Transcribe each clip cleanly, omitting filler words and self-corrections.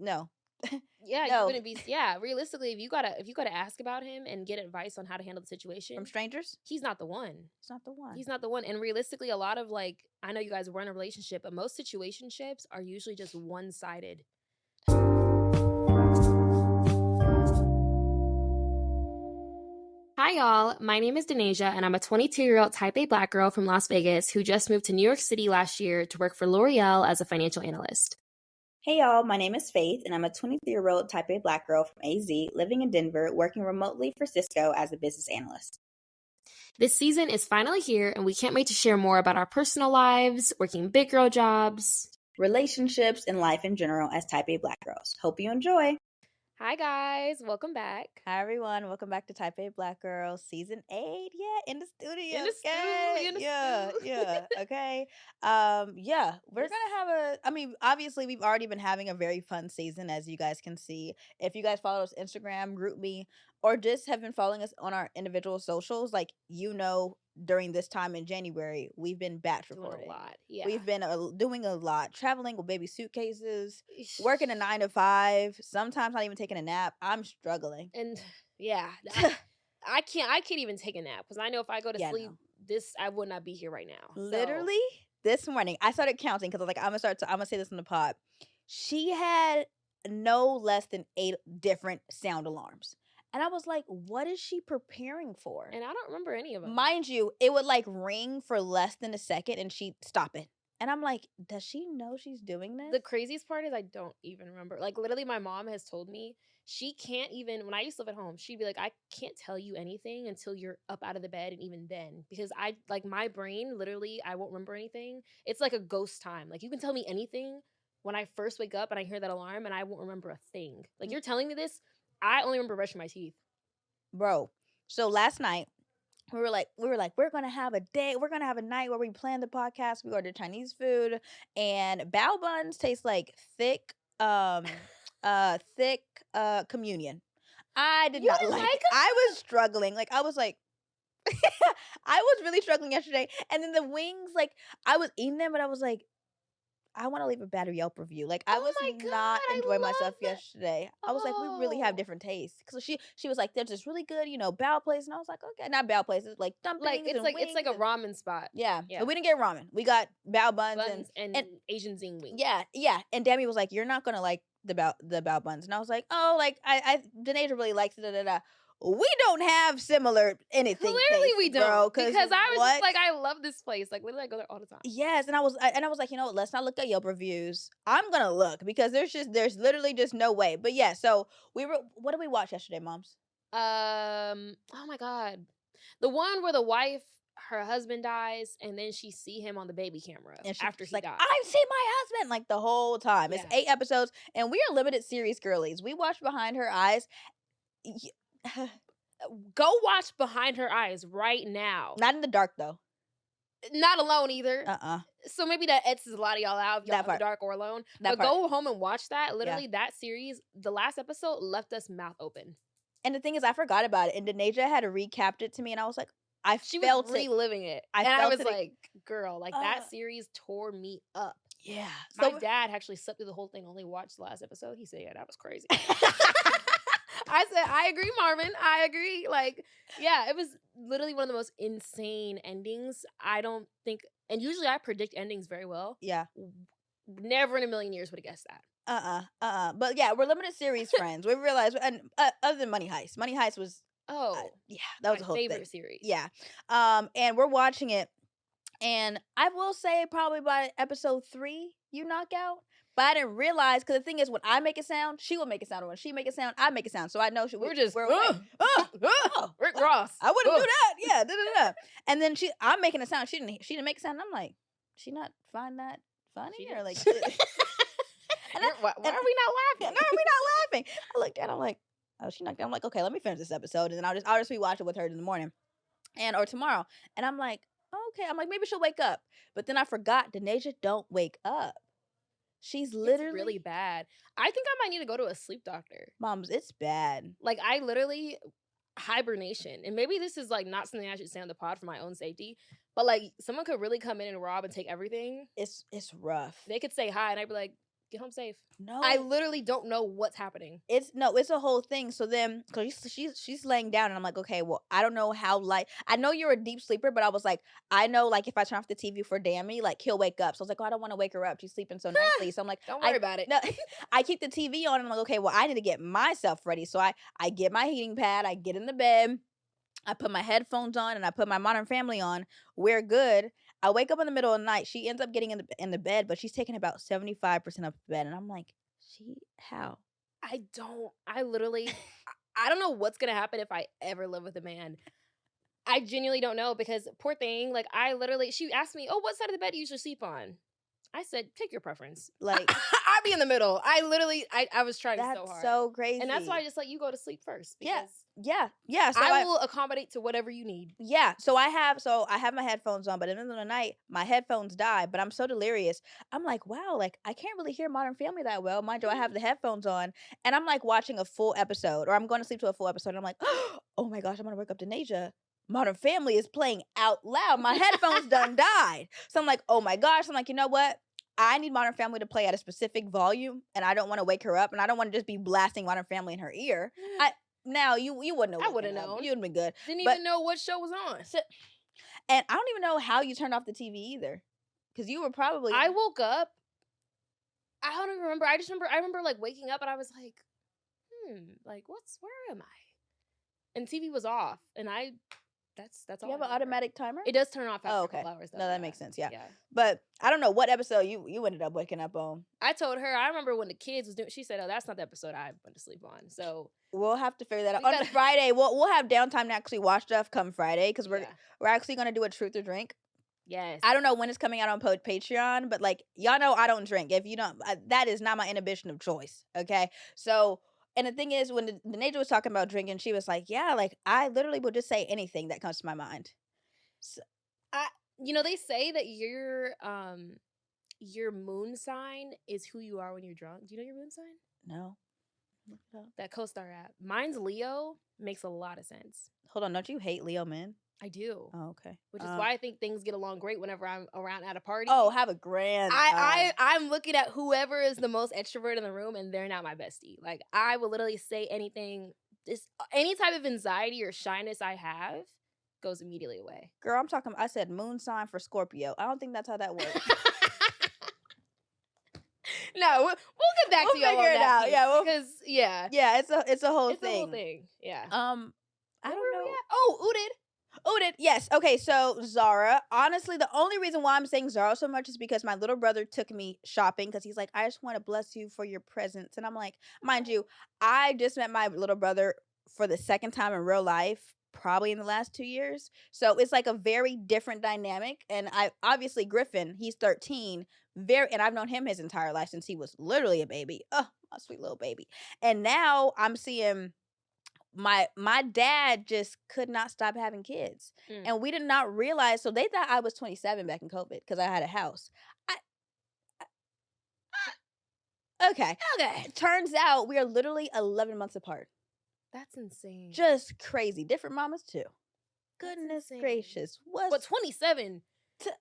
No. Yeah, you No. wouldn't be. Yeah, realistically, if you gotta ask about him and get advice on how to handle the situation From strangers? he's not the one. It's not the one. He's not the one. And realistically, a lot of like, I know you guys were in a relationship, but most situationships are usually just one sided. Hi, y'all. My name is Denasia, and I'm a 22-year-old type A Black girl from Las Vegas who just moved to New York City last year to work for L'Oreal as a financial analyst. Hey y'all, my name is Faith, and I'm a 23-year-old type A Black girl from AZ living in Denver, working remotely for Cisco as a business analyst. This season is finally here, and we can't wait to share more about our personal lives, working big girl jobs, relationships, and life in general as type A Black girls. Hope you enjoy. Hi, guys. Welcome back. Hi, everyone. Welcome back to Type A Black Girls, Season 8. Yeah, in the studio. In the okay? stew, Yeah, okay. We're going to have obviously, we've already been having a very fun season, as you guys can see. If you guys follow us on Instagram, Group Me, or just have been following us on our individual socials, like, during this time in January, we've been batch Doing recording. a lot. Yeah. We've been doing a lot, traveling with baby suitcases, working a 9 to 5, sometimes not even taking a nap. I'm struggling. And yeah, I can't even take a nap because I know if I go to sleep, I would not be here right now. Literally, this morning I started counting because I was like, I'm gonna say this in the pod. She had no less than 8 different sound alarms. And I was like, what is she preparing for? And I don't remember any of them. Mind you, it would like ring for less than a second and she'd stop it. And I'm like, does she know she's doing this? The craziest part is I don't even remember. Like, literally, my mom has told me she can't even, when I used to live at home, she'd be like, I can't tell you anything until you're up out of the bed. And even then, because my brain, literally, I won't remember anything. It's like a ghost time. Like, you can tell me anything when I first wake up and I hear that alarm and I won't remember a thing. Like, you're telling me this, I only remember brushing my teeth. Bro, so last night, we were like, we're gonna have a day, we're gonna have a night where we plan the podcast. We ordered Chinese food, and bao buns taste like thick communion. I did not like it. I was struggling. Like, I was like, I was really struggling yesterday. And then the wings, like, I was eating them, but I was like, I want to leave a bad Yelp review. Like, I was not enjoying myself yesterday. I was like, we really have different tastes. Because she was like, there's this really good, bao place. And I was like, okay, not bao places, like dumplings it's like a ramen spot. Yeah. But we didn't get ramen. We got bao buns and Asian zing wings. Yeah. And Demi was like, you're not going to like the bao buns. And I was like, oh, like, Denasia really likes it, We don't have similar anything. Clearly we don't, bro, because I was just like, I love this place. Like, literally, I go there all the time. Yes, and I was like, let's not look at Yelp reviews. I'm gonna look because there's literally just no way. But yeah, so what did we watch yesterday, moms? Oh my god, the one where the wife, her husband dies, and then she see him on the baby camera and after he like, died. I see my husband, like, the whole time. It's 8 episodes, and we are limited series girlies. We watched Behind Her Eyes. Go watch Behind Her Eyes right now. Not in the dark though. Not alone either. So maybe that edges a lot of y'all out if y'all in the dark or alone. But go home and watch that. Literally, that series, the last episode left us mouth open. And the thing is, I forgot about it. And Denasia had recapped it to me, and I was like, she was reliving it. I was like, girl, like, that series tore me up. Yeah. My dad actually slept through the whole thing, only watched the last episode. He said, yeah, that was crazy. I said, I agree, Marvin. I agree. Like, yeah, it was literally one of the most insane endings. I don't think, and usually I predict endings very well. Yeah. Never in a million years would have guessed that. But yeah, we're limited series friends. We realized, and other than Money Heist was, that was my a whole favorite series. Yeah. And we're watching it, and I will say probably by episode 3, you knock out. But I didn't realize, because the thing is, when I make a sound, she will make a sound. Or when she make a sound, I make a sound. So I know we're Rick Ross. I wouldn't do that. Yeah. And then I'm making a sound. She didn't make a sound. And I'm like, she not find that funny? Or like, why are we not laughing? Why are we not laughing? I looked at her, I'm like, oh, she knocked out. I'm like, okay, let me finish this episode. And then I'll just rewatch it with her in the morning or tomorrow. And I'm like, okay. I'm like, maybe she'll wake up. But then I forgot, Denasia don't wake up. She's literally... It's really bad. I think I might need to go to a sleep doctor. Moms, it's bad. Like, I literally... hibernation. And maybe this is, like, not something I should say on the pod for my own safety, but, like, someone could really come in and rob and take everything. It's rough. They could say hi, and I'd be like, get home safe. No, I literally don't know what's happening. it's a whole thing. So then, cause she's laying down, and I'm like, okay, well, I don't know how I know you're a deep sleeper, but I was like, I know, like, if I turn off the TV for Dammy, like, he'll wake up. So I was like, oh, I don't want to wake her up. She's sleeping so nicely. So I'm like, Don't worry about it. No, I keep the TV on, and I'm like, okay, well, I need to get myself ready. So I get my heating pad, I get in the bed, I put my headphones on, and I put my Modern Family on. We're good. I wake up in the middle of the night. She ends up getting in the bed, but she's taking about 75% of the bed, and I'm like, how? I literally, I don't know what's gonna happen if I ever live with a man. I genuinely don't know, because poor thing, like, she asked me, oh, what side of the bed do you usually sleep on? I said, take your preference. Like, I'd be in the middle. I was trying so hard. that's so crazy. And that's why I just let you go to sleep first. Because yeah. So I will accommodate to whatever you need. Yeah, so I have my headphones on, but in the middle of the night, my headphones die. But I'm so delirious. I'm like, wow, like, I can't really hear Modern Family that well. Mind you, I have the headphones on, and I'm like watching a full episode, or I'm going to sleep to a full episode. And I'm like, oh my gosh, I'm gonna wake up to Nasia. Modern Family is playing out loud. My headphones done died. So I'm like, oh my gosh. I'm like, you know what? I need Modern Family to play at a specific volume, and I don't want to wake her up, and I don't want to just be blasting Modern Family in her ear. Now you wouldn't have. I wouldn't known. You'd have been good. Didn't even know what show was on. And I don't even know how you turned off the TV either, because you were probably. I woke up. I don't even remember. I remember like waking up, and I was like, like, where am I? And TV was off, and that's all. You have an automatic timer? It does turn off after a couple hours, though. No, that makes sense. Yeah. But I don't know what episode you ended up waking up on. I told her, I remember when the kids was doing, she said, oh, that's not the episode I went to sleep on. So we'll have to figure that out. On Friday, we'll have downtime to actually watch stuff come Friday, because we're actually going to do a truth or drink. Yes. I don't know when it's coming out on Patreon, but, like, y'all know I don't drink. If you don't, that is not my inhibition of choice. Okay. So, and the thing is, when the Nasia was talking about drinking, she was like, yeah, like, I literally will just say anything that comes to my mind. So, they say that your moon sign is who you are when you're drunk. Do you know your moon sign? No. That CoStar app. Mine's Leo. Makes a lot of sense. Hold on, don't you hate Leo men? I do. Oh, okay. Which is why I think things get along great whenever I'm around at a party. Oh, have a grand time. I'm looking at whoever is the most extrovert in the room, and they're not my bestie. Like, I will literally say anything. Any type of anxiety or shyness I have goes immediately away. Girl, I said moon sign for Scorpio. I don't think that's how that works. No, we'll get back to y'all on that piece, Yeah, because it's a whole it's thing. a whole thing. Yeah. I don't know. Oh, Udit. Yes. Okay. So Zara. Honestly, the only reason why I'm saying Zara so much is because my little brother took me shopping, because he's like, I just want to bless you for your presents, and I'm like, mind you, I just met my little brother for the second time in real life, probably in the last 2 years. So it's like a very different dynamic. And I obviously Griffin, he's 13, and I've known him his entire life since he was literally a baby. Oh, my sweet little baby. And now I'm seeing my dad just could not stop having kids. And we did not realize, so they thought I was 27 back in COVID because I had a house. Okay. Turns out we are literally 11 months apart. That's insane. Just crazy. Different mamas too. Goodness gracious. What, 27?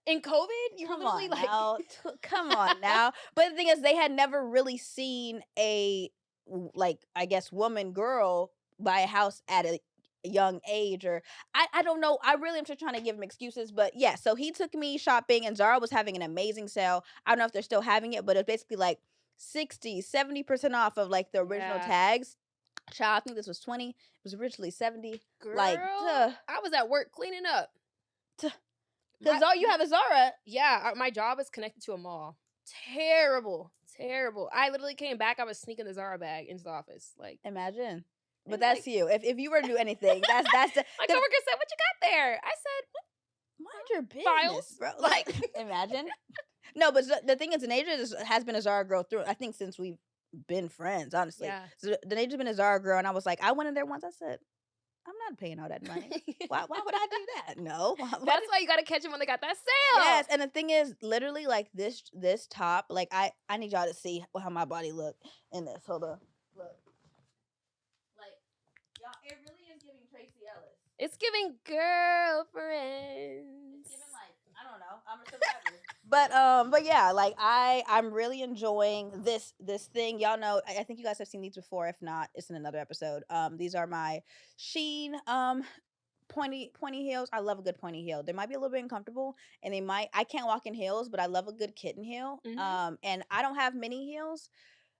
In COVID? You Come were literally on now. Come on now. But the thing is, they had never really seen a, like, I guess, girl buy a house at a young age, or I don't know. I really am just trying to give him excuses. But yeah, so he took me shopping, and Zara was having an amazing sale. I don't know if they're still having it, but it's basically like 60-70% off of like the original tags. Child, I think this was 20. It was originally 70. Girl, like, I was at work cleaning up. Because you have a Zara. Yeah, my job is connected to a mall. Terrible. I literally came back. I was sneaking the Zara bag into the office. Like, imagine. But that's like, you. If you were to do anything, that's the. My coworker said, "What you got there?" I said, "Mind your business, files, bro." Like, imagine. No, but the thing is, Nasia has been a Zara girl through. I think since we've been friends, honestly. Yeah. So Nasia's been a Zara girl, and I was like, I went in there once. I said, I'm not paying all that money. Why would I do that? No. That's why you got to catch them when they got that sale. Yes, and the thing is, literally, like this top, like I need y'all to see how my body look in this. Hold on, look. Like, y'all, it really is giving Tracy Ellis. It's giving girlfriend. It's giving, like, I don't don't know. I'm a survivor. But yeah, like I'm really enjoying this thing. Y'all know, I think you guys have seen these before. If not, it's in another episode. These are my Sheen pointy heels. I love a good pointy heel. They might be a little bit uncomfortable, and I can't walk in heels, but I love a good kitten heel. And I don't have many heels,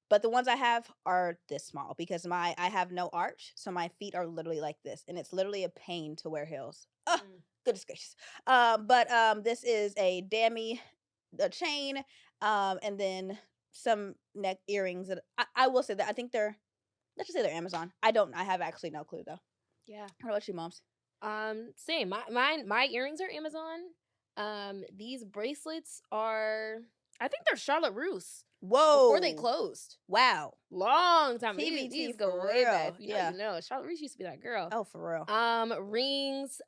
but the ones I have are this small because I have no arch, so my feet are literally like this, and it's literally a pain to wear heels. Oh, goodness gracious. But this is a chain, and then some neck earrings that I will say that I think let's just say they're Amazon. I have actually no clue though. Yeah. What about you, moms? Same. My earrings are Amazon. These bracelets are, I think they're Charlotte Russe. Whoa. Before they closed. Wow. Long time. TBT These for go way real. back. Yeah. You know, Charlotte Russe used to be that girl. Oh, for real. Rings.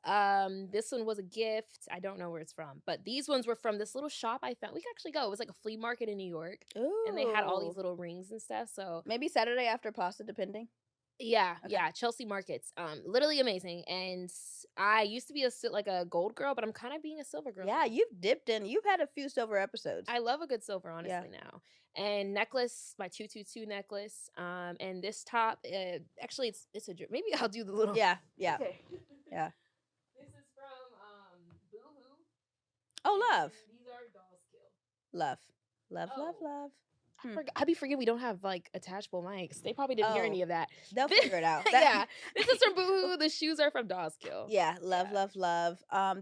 This one was a gift. I don't know where it's from, but these ones were from this little shop I found. We could actually go. It was like a flea market in New York. Ooh. And they had all these little rings and stuff. So maybe Saturday after pasta, depending. yeah, Okay. yeah, Chelsea Markets. Literally amazing. And I used to be like a gold girl, but I'm kind of being a silver girl. Yeah, now. you've had a few silver episodes. I love a good silver, honestly, now. And necklace, my 222 necklace. And this top, actually, it's a maybe I'll do the little. Yeah. Okay. Yeah. This is from Boohoo. Oh, love. These are doll's kill. Love. Oh. I be forgetting we don't have like attachable mics. They probably didn't hear any of that. They'll figure it out. Yeah, this is from Boohoo. The shoes are from Doll's Kill. Yeah, love.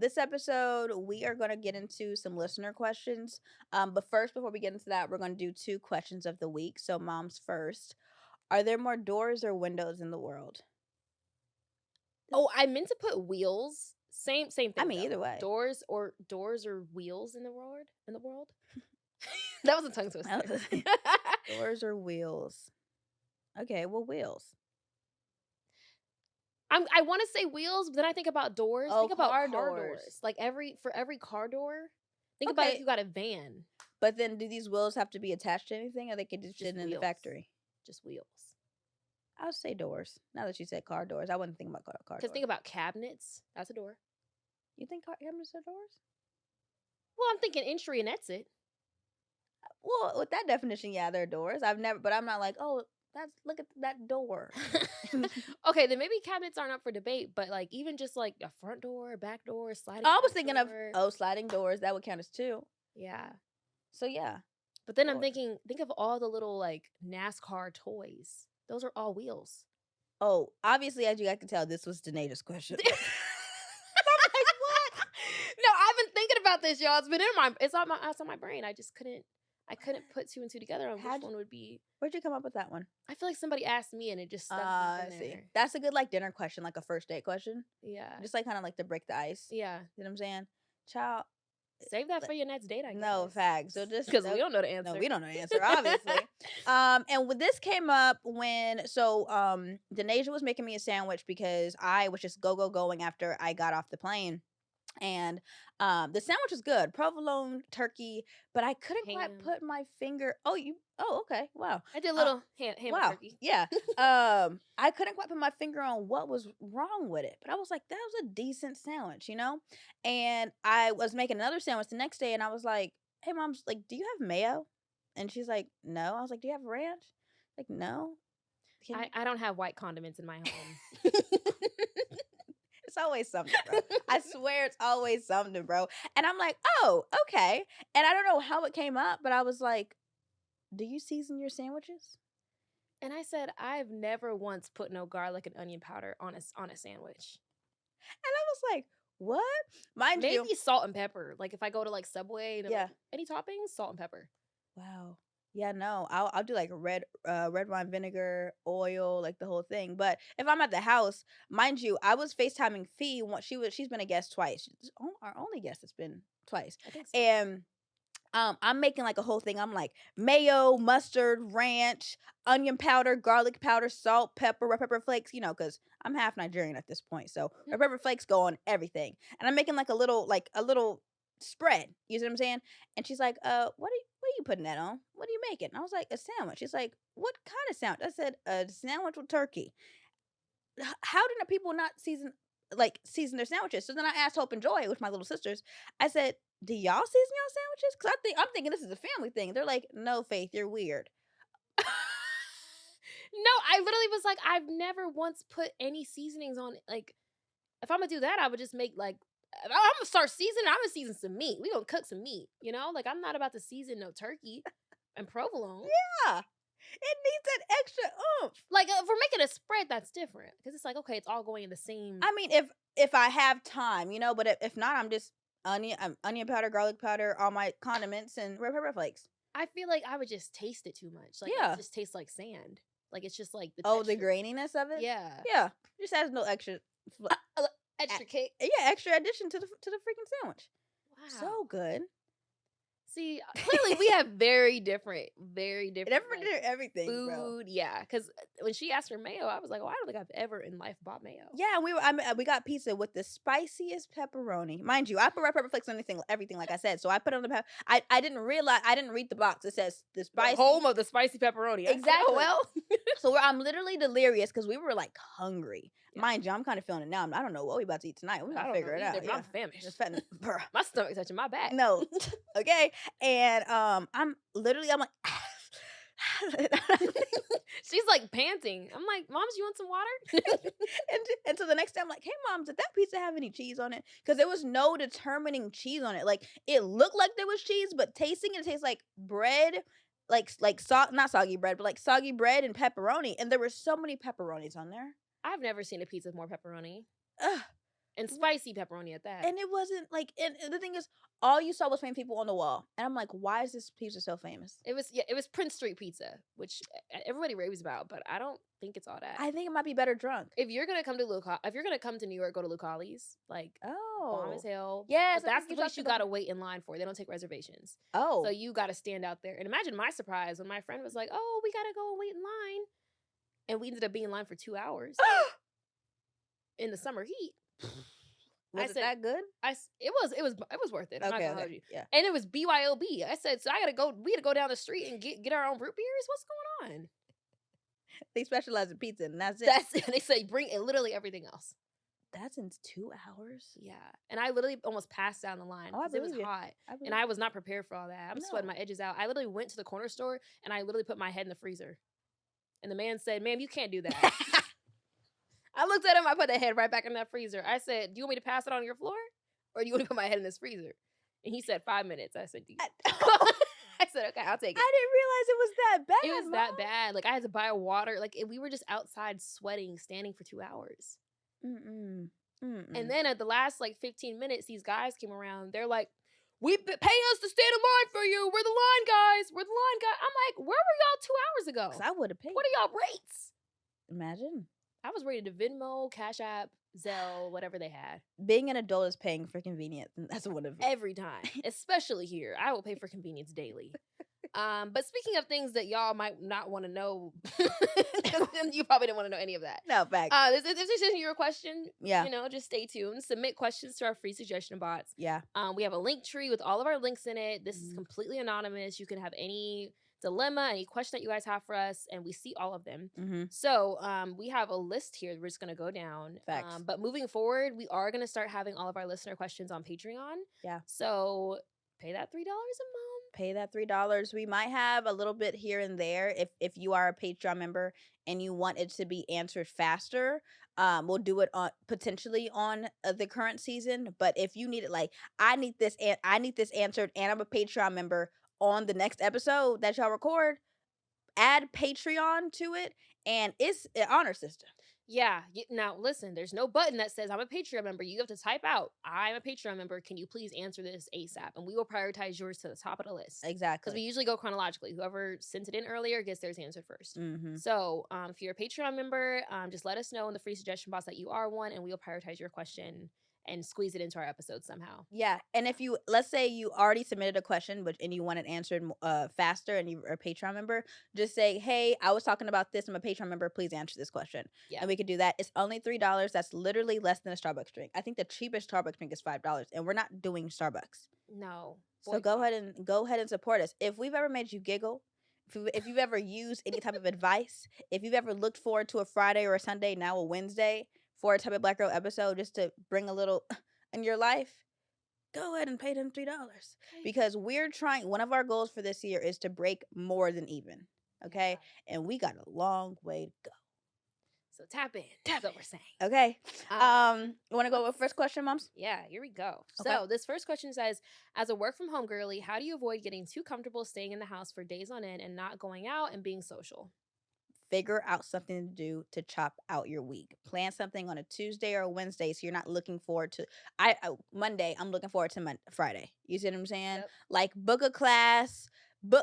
This episode we are going to get into some listener questions. But first, before we get into that, we're going to do 2 questions of the week. So, moms first. Are there more doors or windows in the world? Oh, I meant to put wheels. Same thing. I mean, though. either way. Doors or wheels in the world. That was a tongue twister. Doors or wheels? Okay, well, wheels. I want to say wheels, but then I think about doors. Oh, think about car car doors. doors. Like for every car door, think about if you got a van. But then, do these wheels have to be attached to anything, or they could just sit in the wheels. factory? Just wheels. I would say doors. Now that you said car doors, I wouldn't think about car doors. Because think about cabinets. That's a door. You think car cabinets are doors? Well, I'm thinking entry and exit. Well, with that definition, yeah, they're doors. I'm not like, oh, look at that door. Okay, then maybe cabinets aren't up for debate, but like even just like a front door, back door, sliding. I was thinking door. of sliding doors. That would count as 2. Yeah. So yeah. But then I'm thinking, think of all the little like NASCAR toys. Those are all wheels. Oh, obviously, as you guys can tell, this was Denaja's question. I'm like, what? No, I've been thinking about this, y'all. It's been it's on my brain. I couldn't put 2 and 2 together on which one would be. Where'd you come up with that one? I feel like somebody asked me and it just stuck in there. See. That's a good like dinner question, like a first date question. Yeah. Just like kind of like to break the ice. Yeah. You know what I'm saying? Child. Save that for your next date, I guess. No, facts. So just because we don't know the answer. No, we don't know the answer, obviously. And when this came up Denaja was making me a sandwich because I was just going after I got off the plane. And the sandwich was good, provolone turkey, but I couldn't quite put my finger. Oh, okay, wow. I did a little ham wow. turkey. Yeah. I couldn't quite put my finger on what was wrong with it, but I was like, that was a decent sandwich, you know. And I was making another sandwich the next day, and I was like, hey, mom's like, do you have mayo? And she's like, no. I was like, do you have ranch? Like, no. I don't have white condiments in my home. It's always something, bro. I swear it's always something, bro. And I'm like, oh, okay. And I don't know how it came up, but I was like, do you season your sandwiches? And I said, I've never once put no garlic and onion powder on a sandwich. And I was like, what? Maybe salt and pepper. Like if I go to like Subway, and like, any toppings, salt and pepper. Wow. Yeah, no, I'll do like red wine vinegar, oil, like the whole thing. But if I'm at the house, mind you, I was FaceTiming Fee. She's been a guest twice. Our only guest has been twice. I think so. And I'm making like a whole thing. I'm like mayo, mustard, ranch, onion powder, garlic powder, salt, pepper, red pepper flakes. You know, because I'm half Nigerian at this point, so red pepper flakes go on everything. And I'm making like a little spread. You see what I'm saying? And she's like, what are you putting that on? What are you making? I was like, a sandwich. She's like, what kind of sandwich? I said, a sandwich with turkey. How do people not season their sandwiches? So then I asked Hope and Joy, with my little sisters, I said, do y'all season y'all sandwiches? Because I'm thinking this is a family thing. They're like, no, Faith, you're weird. No, I literally was like, I've never once put any seasonings on it. Like, if I'm gonna do that, I would just make like, I'm gonna start seasoning. I'm gonna season some meat. We gonna cook some meat. You know, like I'm not about to season no turkey and provolone. Yeah. It needs that extra oomph. Like if we're making a spread, that's different because it's like, okay, it's all going in the same. I mean, if I have time, you know, but if not, I'm just onion powder, garlic powder, all my condiments, and red pepper flakes. I feel like I would just taste it too much. Like Yeah. it just tastes like sand. Like it's just like the Oh, the texture. graininess of it. Yeah. Yeah. Just adds no extra. Extra kick. Yeah, extra addition to the freaking sandwich. Wow. So good. See, clearly we have very different like, Everything, food. bro. Yeah, because when she asked for mayo, I was like, "Oh, I don't think I've ever in life bought mayo." Yeah, and we got pizza with the spiciest pepperoni. Mind you, I put red pepper flakes on everything, like I said. So I put it on the I didn't read the box. It says the spicy. The home of the spicy pepperoni. Exactly. Oh, well, so I'm literally delirious because we were like hungry. Yeah. Mind you, I'm kind of feeling it now. I don't know what we about to eat tonight. We're gonna figure it out. But I'm famished. Bruh. My stomach's touching my back. No, okay. And I'm like. She's like panting. I'm like, Moms, you want some water? and so the next day I'm like, hey Mom, did that pizza have any cheese on it? Because there was no determining cheese on it. Like it looked like there was cheese, but tasting it tastes like bread, not soggy bread, but like soggy bread and pepperoni. And there were so many pepperonis on there. I've never seen a pizza with more pepperoni. Ugh. And spicy pepperoni at that. And it wasn't like, and the thing is, all you saw was famous people on the wall. And I'm like, why is this pizza so famous? It was Prince Street Pizza, which everybody raves about, but I don't think it's all that. I think it might be better drunk. If you're gonna come to New York, go to Lucali's. Like, bomb as hell. Yes, that's the place you gotta wait in line for. They don't take reservations. Oh, so you gotta stand out there. And imagine my surprise when my friend was like, "Oh, we gotta go and wait in line," and we ended up being in line for 2 hours in the summer heat. Was it that good? It was worth it. I'm not gonna hold you. Yeah. And it was BYOB. I said, so we had to go down the street and get our own root beers. What's going on? They specialize in pizza, and that's it. That's it. They say bring literally everything else. That's in 2 hours. Yeah, and I literally almost passed down the line because it was hot, and I was not prepared for all that. I'm sweating my edges out. I literally went to the corner store and I literally put my head in the freezer, and the man said, "Ma'am, you can't do that." I looked at him. I put the head right back in that freezer. I said, "Do you want me to pass it on your floor, or do you want to put my head in this freezer?" And he said, 5 minutes. I said, I said, "Okay, I'll take it." I didn't realize it was that bad. It was that bad. Like I had to buy water. Like we were just outside sweating, standing for 2 hours. And then at the last 15 minutes, these guys came around. They're like, "We pay us to stand in line for you. We're the line guys. We're the line guys." I'm like, "Where were y'all 2 hours ago?" 'Cause I would have paid. What are y'all rates? Imagine. I was ready to Venmo, Cash App, Zelle, whatever they had. Being an adult is paying for convenience. That's one of it. Every time, especially here. I will pay for convenience daily. But speaking of things that y'all might not want to know, you probably didn't want to know any of that. No, fact. This is your question. Yeah. Just stay tuned. Submit questions to our free suggestion bots. Yeah. We have a link tree with all of our links in it. This is completely anonymous. You can have any dilemma, any question that you guys have for us, and we see all of them. So we have a list here. We're just going to go down. Facts. But moving forward, we are going to start having all of our listener questions on Patreon. Yeah. So pay that $3 a month. Pay that $3. We might have a little bit here and there if you are a Patreon member and you want it to be answered faster. We'll do it on potentially on the current season. But if you need it, I need this answered, and I'm a Patreon member on the next episode that y'all record, add Patreon to it, and it's an honor system. Yeah. Now, listen, there's no button that says I'm a Patreon member. You have to type out, "I'm a Patreon member. Can you please answer this ASAP?" And we will prioritize yours to the top of the list. Exactly. Because we usually go chronologically. Whoever sent it in earlier gets theirs answered first. So if you're a Patreon member, just let us know in the free suggestion box that you are one, and we'll prioritize your question and squeeze it into our episode somehow. Yeah, and if let's say you already submitted a question, and you want it answered faster, and you're a Patreon member, just say, "Hey, I was talking about this. I'm a Patreon member. Please answer this question." Yeah. And we could do that. It's only $3. That's literally less than a Starbucks drink. I think the cheapest Starbucks drink is $5, and we're not doing Starbucks. No. So go ahead and support us. If we've ever made you giggle, if you've ever used any type of advice, if you've ever looked forward to a Friday or a Sunday, now a Wednesday, for a Type of Black Girl episode just to bring a little in your life, go ahead and pay them $3 because one of our goals for this year is to break more than even. Okay. Yeah. And we got a long way to go. So tap in. That's what we're saying. Okay. You want to go with first question, moms? Yeah, here we go. Okay. So this first question says, as a work from home girly, how do you avoid getting too comfortable staying in the house for days on end and not going out and being social? Figure out something to do to chop out your week. Plan something on a Tuesday or a Wednesday so you're not looking forward to Monday. I'm looking forward to Friday. You see what I'm saying? Yep. Like book a class,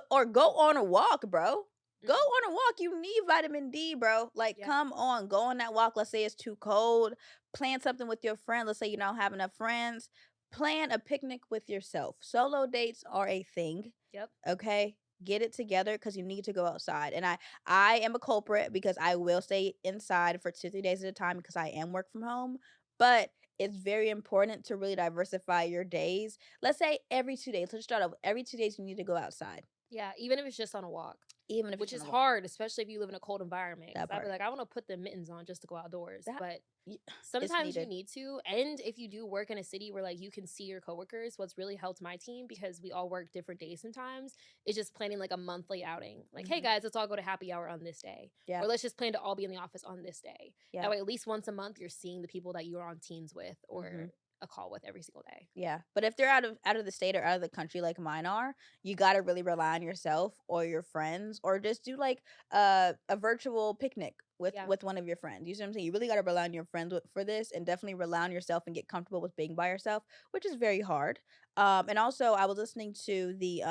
or go on a walk, bro. Go on a walk. You need vitamin D, bro. Like, come on, go on that walk. Let's say it's too cold. Plan something with your friend. Let's say you don't have enough friends. Plan a picnic with yourself. Solo dates are a thing. Yep. Okay. Get it together because you need to go outside. And I am a culprit because I will stay inside for 2-3 days at a time because I am work from home. But it's very important to really diversify your days. Let's say every 2 days. Let's start off. Every 2 days you need to go outside. Yeah, even if it's just on a walk. Even if which it's is hard, especially if you live in a cold environment. That I'd be part. like, I want to put the mittens on just to go outdoors. But it's sometimes you needed. need to. And if you do work in a city where like you can see your coworkers, what's really helped my team, because we all work different days sometimes, is just planning like a monthly outing. Like, hey guys, let's all go to happy hour on this day. Yeah. Or let's just plan to all be in the office on this day. Yeah. That way at least once a month you're seeing the people that you're on teams with or a call with every single day. Yeah. But if they're out of the state or out of the country like mine are, you got to really rely on yourself or your friends, or just do like a virtual picnic with one of your friends. You see what I'm saying? You really got to rely on your friends for this, and definitely rely on yourself and get comfortable with being by yourself, which is very hard. And also I was listening to the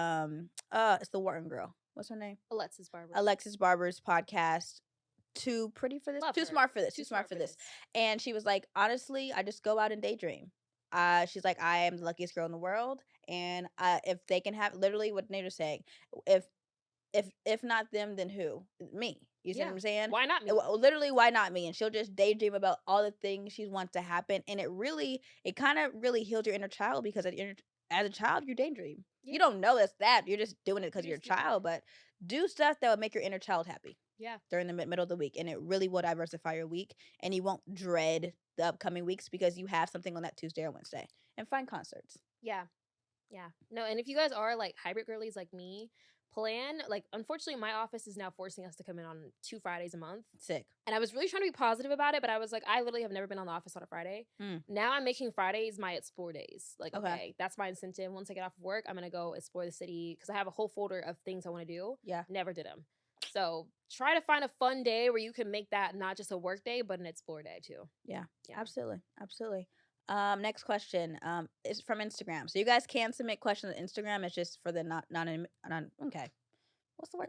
it's the Wharton girl. What's her name? Alexis Barber. Alexis Barber's podcast. Too pretty for this. Love Too her. smart for this. Too smart for this. And she was like, honestly, I just go out and daydream. She's like, I am the luckiest girl in the world, and if they can have, literally what Nate was saying, if not them, then who? Me. You see what I'm saying? Why not me? Literally, why not me? And she'll just daydream about all the things she wants to happen, and it kind of really heals your inner child, because as a child, you daydream. Yeah. You don't know it's that. You're just doing it because you're a child, but do stuff that will make your inner child happy. Yeah. During the middle of the week, and it really will diversify your week, and you won't dread the upcoming weeks because you have something on that Tuesday or Wednesday. And find concerts. Yeah. No, and if you guys are like hybrid girlies like me, plan, like, unfortunately my office is now forcing us to come in on 2 Fridays a month. Sick. And I was really trying to be positive about it, but I was like, I literally have never been on the office on a Friday. Now I'm making Fridays my explore days. Like, okay, that's my incentive. Once I get off of work, I'm gonna go explore the city because I have a whole folder of things I want to do. Yeah. Never did them. So try to find a fun day where you can make that not just a work day, but an explore day too. Yeah. Absolutely. Next question is from Instagram. So you guys can submit questions on Instagram. It's just for the non okay. What's the word?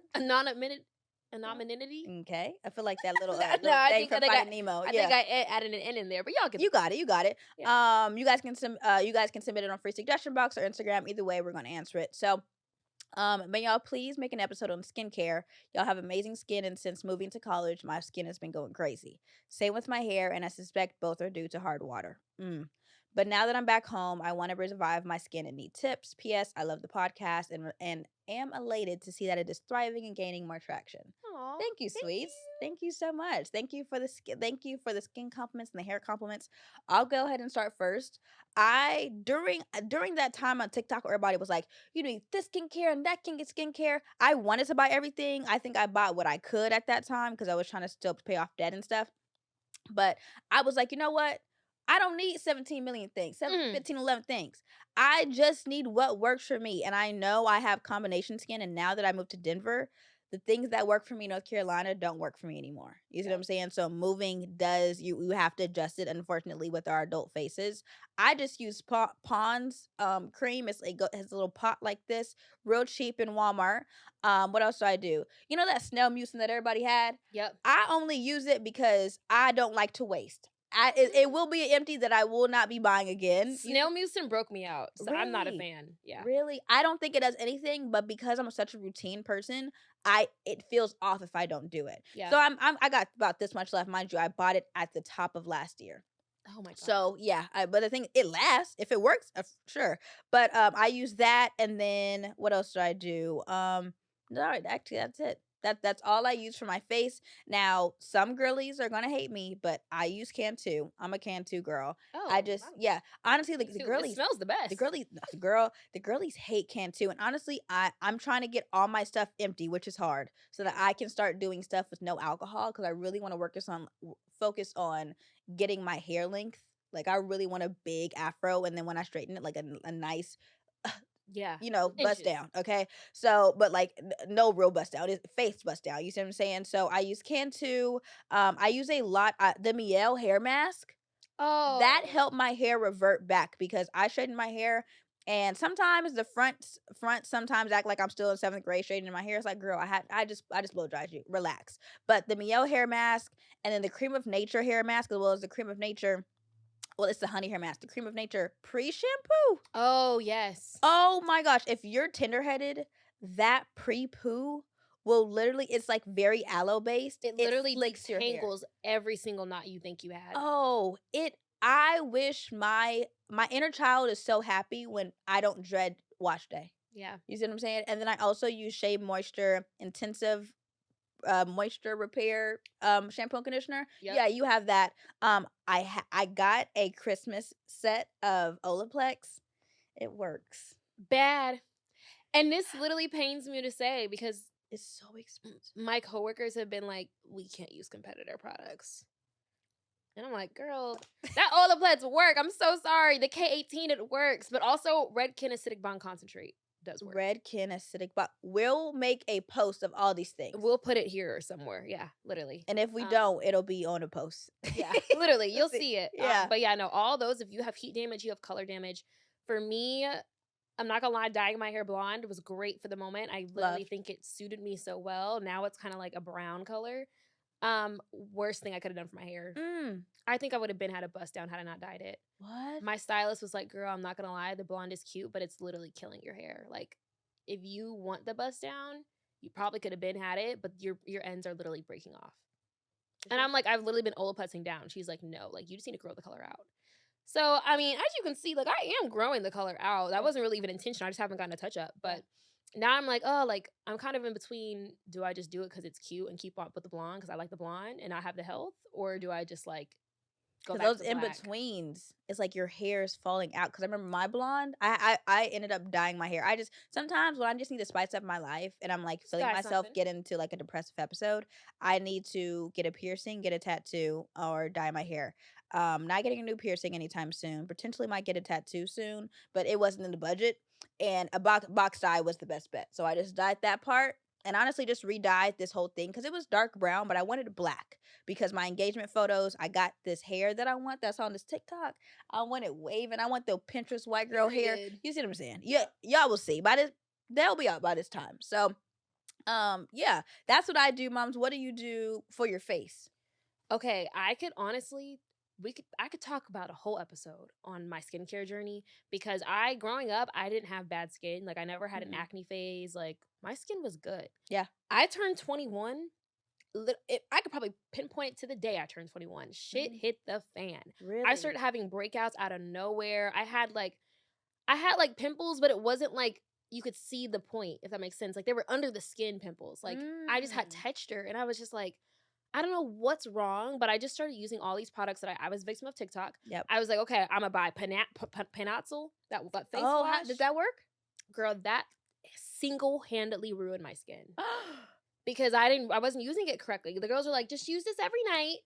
Anonymity. Okay. I feel like that little, no, little I thing think from Finding Nemo. I think I added an N in there, but y'all can. You got it. Yeah. You guys can submit it on free suggestion box or Instagram. Either way, we're gonna answer it. So may y'all please make an episode on skincare. Y'all have amazing skin, and since moving to college, my skin has been going crazy. Same with my hair, and I suspect both are due to hard water. But now that I'm back home, I want to revive my skin and need tips. P.S. I love the podcast and am elated to see that it is thriving and gaining more traction. Aww, thank you, sweets. Thank you so much. Thank you for the skin compliments and the hair compliments. I'll go ahead and start first. During that time on TikTok where everybody was like, you need this skincare and that skincare, I wanted to buy everything. I think I bought what I could at that time because I was trying to still pay off debt and stuff. But I was like, you know what? I don't need 17 million things, 15, 11 things. I just need what works for me. And I know I have combination skin. And now that I moved to Denver, the things that work for me in North Carolina don't work for me anymore. You see what I'm saying? So moving you have to adjust it, unfortunately, with our adult faces. I just use Pond's cream. It has a little pot like this, real cheap in Walmart. What else do I do? You know that snail mucin that everybody had? Yep. I only use it because I don't like to waste. It will be empty that I will not be buying again. Snail mucin broke me out, so really? I'm not a fan. Yeah, really, I don't think it does anything, but because I'm such a routine person, it feels off if I don't do it. Yeah. So I got about this much left, mind you. I bought it at the top of last year. Oh my god. So yeah, but the thing, it lasts if it works, sure. But I use that, and then what else do I do? All right, actually that's it. That's all I use for my face. Now, some girlies are gonna hate me, but I use Cantu. I'm a Cantu girl. I Oh, just, wow. yeah. Honestly, Me like the too. It girlies, smells the best. the girlies hate Cantu, and honestly, I'm trying to get all my stuff empty, which is hard, so that I can start doing stuff with no alcohol because I really want to focus on getting my hair length. Like I really want a big afro, and then when I straighten it, like a nice Yeah. bust Inches. down. Okay. So, but like no real bust down. It's face bust down. You see what I'm saying? So I use Cantu. I use a lot, the Miele hair mask. Oh. That helped my hair revert back because I straighten my hair. And sometimes the front sometimes act like I'm still in 7th grade straightening my hair. It's like, girl, I just blow dried you. Relax. But the Miele hair mask and then the Cream of Nature hair mask, as well as the Cream of Nature, well, it's the honey hair mask, the Cream of Nature pre-shampoo. Oh, yes. Oh my gosh, if you're tender-headed, that pre-poo will literally, it's like very aloe based. It literally flicks your hair. detangles every single knot you think you had. Oh, I wish my inner child is so happy when I don't dread wash day. Yeah. You see what I'm saying? And then I also use Shea Moisture Intensive moisture repair shampoo and conditioner. Yep. Yeah, you have that. I got a Christmas set of Olaplex. It works. Bad. And this literally pains me to say because It's so expensive. my coworkers have been like, we can't use competitor products. And I'm like, girl, that Olaplex work. I'm so sorry. The K18, it works. But also Redken Acidic Bond Concentrate does work. Redken acidic, but we'll make a post of all these things. We'll put it here or somewhere. Yeah, literally. And if we don't, it'll be on a post. Yeah, literally. You'll see it. Yeah. But yeah, no, all those, if you have heat damage, you have color damage. For me, I'm not gonna lie, dyeing my hair blonde was great for the moment. I literally think it suited me so well. Now it's kind of like a brown color. Worst thing I could have done for my hair. I think I would have had a bust down had I not dyed it. What? My stylist was like, girl, I'm not gonna lie, the blonde is cute, but it's literally killing your hair. Like, if you want the bust down, you probably could have had it, but your ends are literally breaking off. And I'm like, I've literally been Olaplexing down. She's like, no, like you just need to grow the color out. So, I mean, as you can see, like I am growing the color out. That wasn't really even intentional. I just haven't gotten a touch up. But now I'm like, oh, like I'm kind of in between. Do I just do it because it's cute and keep on with the blonde because I like the blonde and I have the health? Or do I just like go back those to in black? betweens, it's like your hair is falling out. Because I remember my blonde, I ended up dyeing my hair. I just, sometimes when I just need to spice up my life and I'm like feeling Dye myself something. get into like a depressive episode, I need to get a piercing, get a tattoo, or dye my hair. Not getting a new piercing anytime soon. Potentially might get a tattoo soon, but it wasn't in the budget. And a box dye was the best bet. So I just dyed that part. And honestly, just re-dyed this whole thing because it was dark brown, but I wanted it black because my engagement photos, I got this hair that I want that's on this TikTok. I want it waving. I want the Pinterest white girl hair. Period. You see what I'm saying? Yeah, y'all will see. They'll be out by this time. So, yeah, that's what I do, moms. What do you do for your face? Okay, I could honestly, I could talk about a whole episode on my skincare journey because growing up, I didn't have bad skin. Like I never had an acne phase. Like my skin was good. Yeah. I turned 21. I could probably pinpoint to the day I turned 21. Shit hit the fan. Really? I started having breakouts out of nowhere. I had like pimples, but it wasn't like you could see the point, if that makes sense. Like they were under the skin pimples. Like I just had texture and I was just like, I don't know what's wrong, but I just started using all these products that I was a victim of TikTok. Yep. I was like, okay, I'm gonna buy Panaxil, that face Oh, wash. did that work? Girl, that single-handedly ruined my skin because I wasn't using it correctly. The girls were like, just use this every night.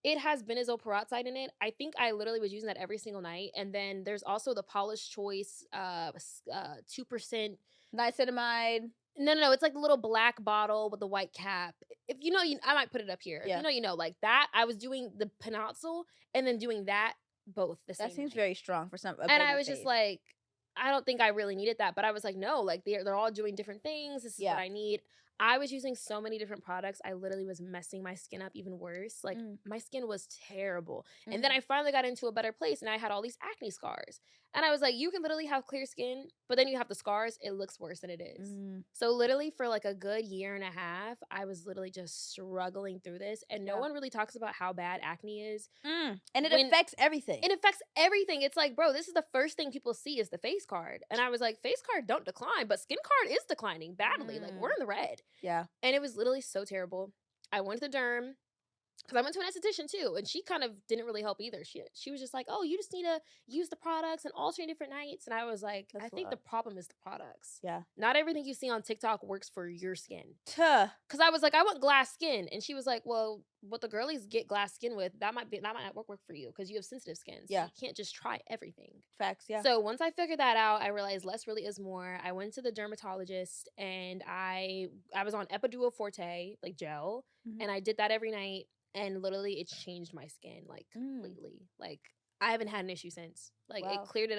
It has benzoyl peroxide in it. I think I literally was using that every single night. And then there's also the Paula's Choice 2% Niacinamide. No. It's like the little black bottle with the white cap. If you know, I might put it up here. Yeah. If you know, like that. I was doing the Panaxil and then doing that both the same That seems night. very strong for some. And I was just like, I don't think I really needed that. But I was like, no, like they're all doing different things. This is what I need. I was using so many different products. I literally was messing my skin up even worse. Like my skin was terrible. And then I finally got into a better place and I had all these acne scars. And I was like, you can literally have clear skin, but then you have the scars. It looks worse than it is. So literally for like a good year and a half, I was literally just struggling through this. And no one really talks about how bad acne is. And it affects everything. It affects everything. It's like, bro, this is the first thing people see is the face card. And I was like, face card don't decline, but skin card is declining badly. Like we're in the red. Yeah. And it was literally so terrible. I went to the derm because I went to an esthetician too, and she kind of didn't really help either. She was just like, "Oh, you just need to use the products and alternate different nights." And I was like, That's "I a think lot. the problem is the products. Yeah. Not everything you see on TikTok works for your skin." Tuh. Because I was like, "I want glass skin," and she was like, "Well, what the girlies get glass skin with, that might not work for you because you have sensitive skin. So Yeah. you can't just try everything." Facts. Yeah. So once I figured that out, I realized less really is more. I went to the dermatologist and I was on Epiduo Forte, like gel, Mhm. and I did that every night. And literally, it changed my skin like completely. Like I haven't had an issue since. Like Wow. it cleared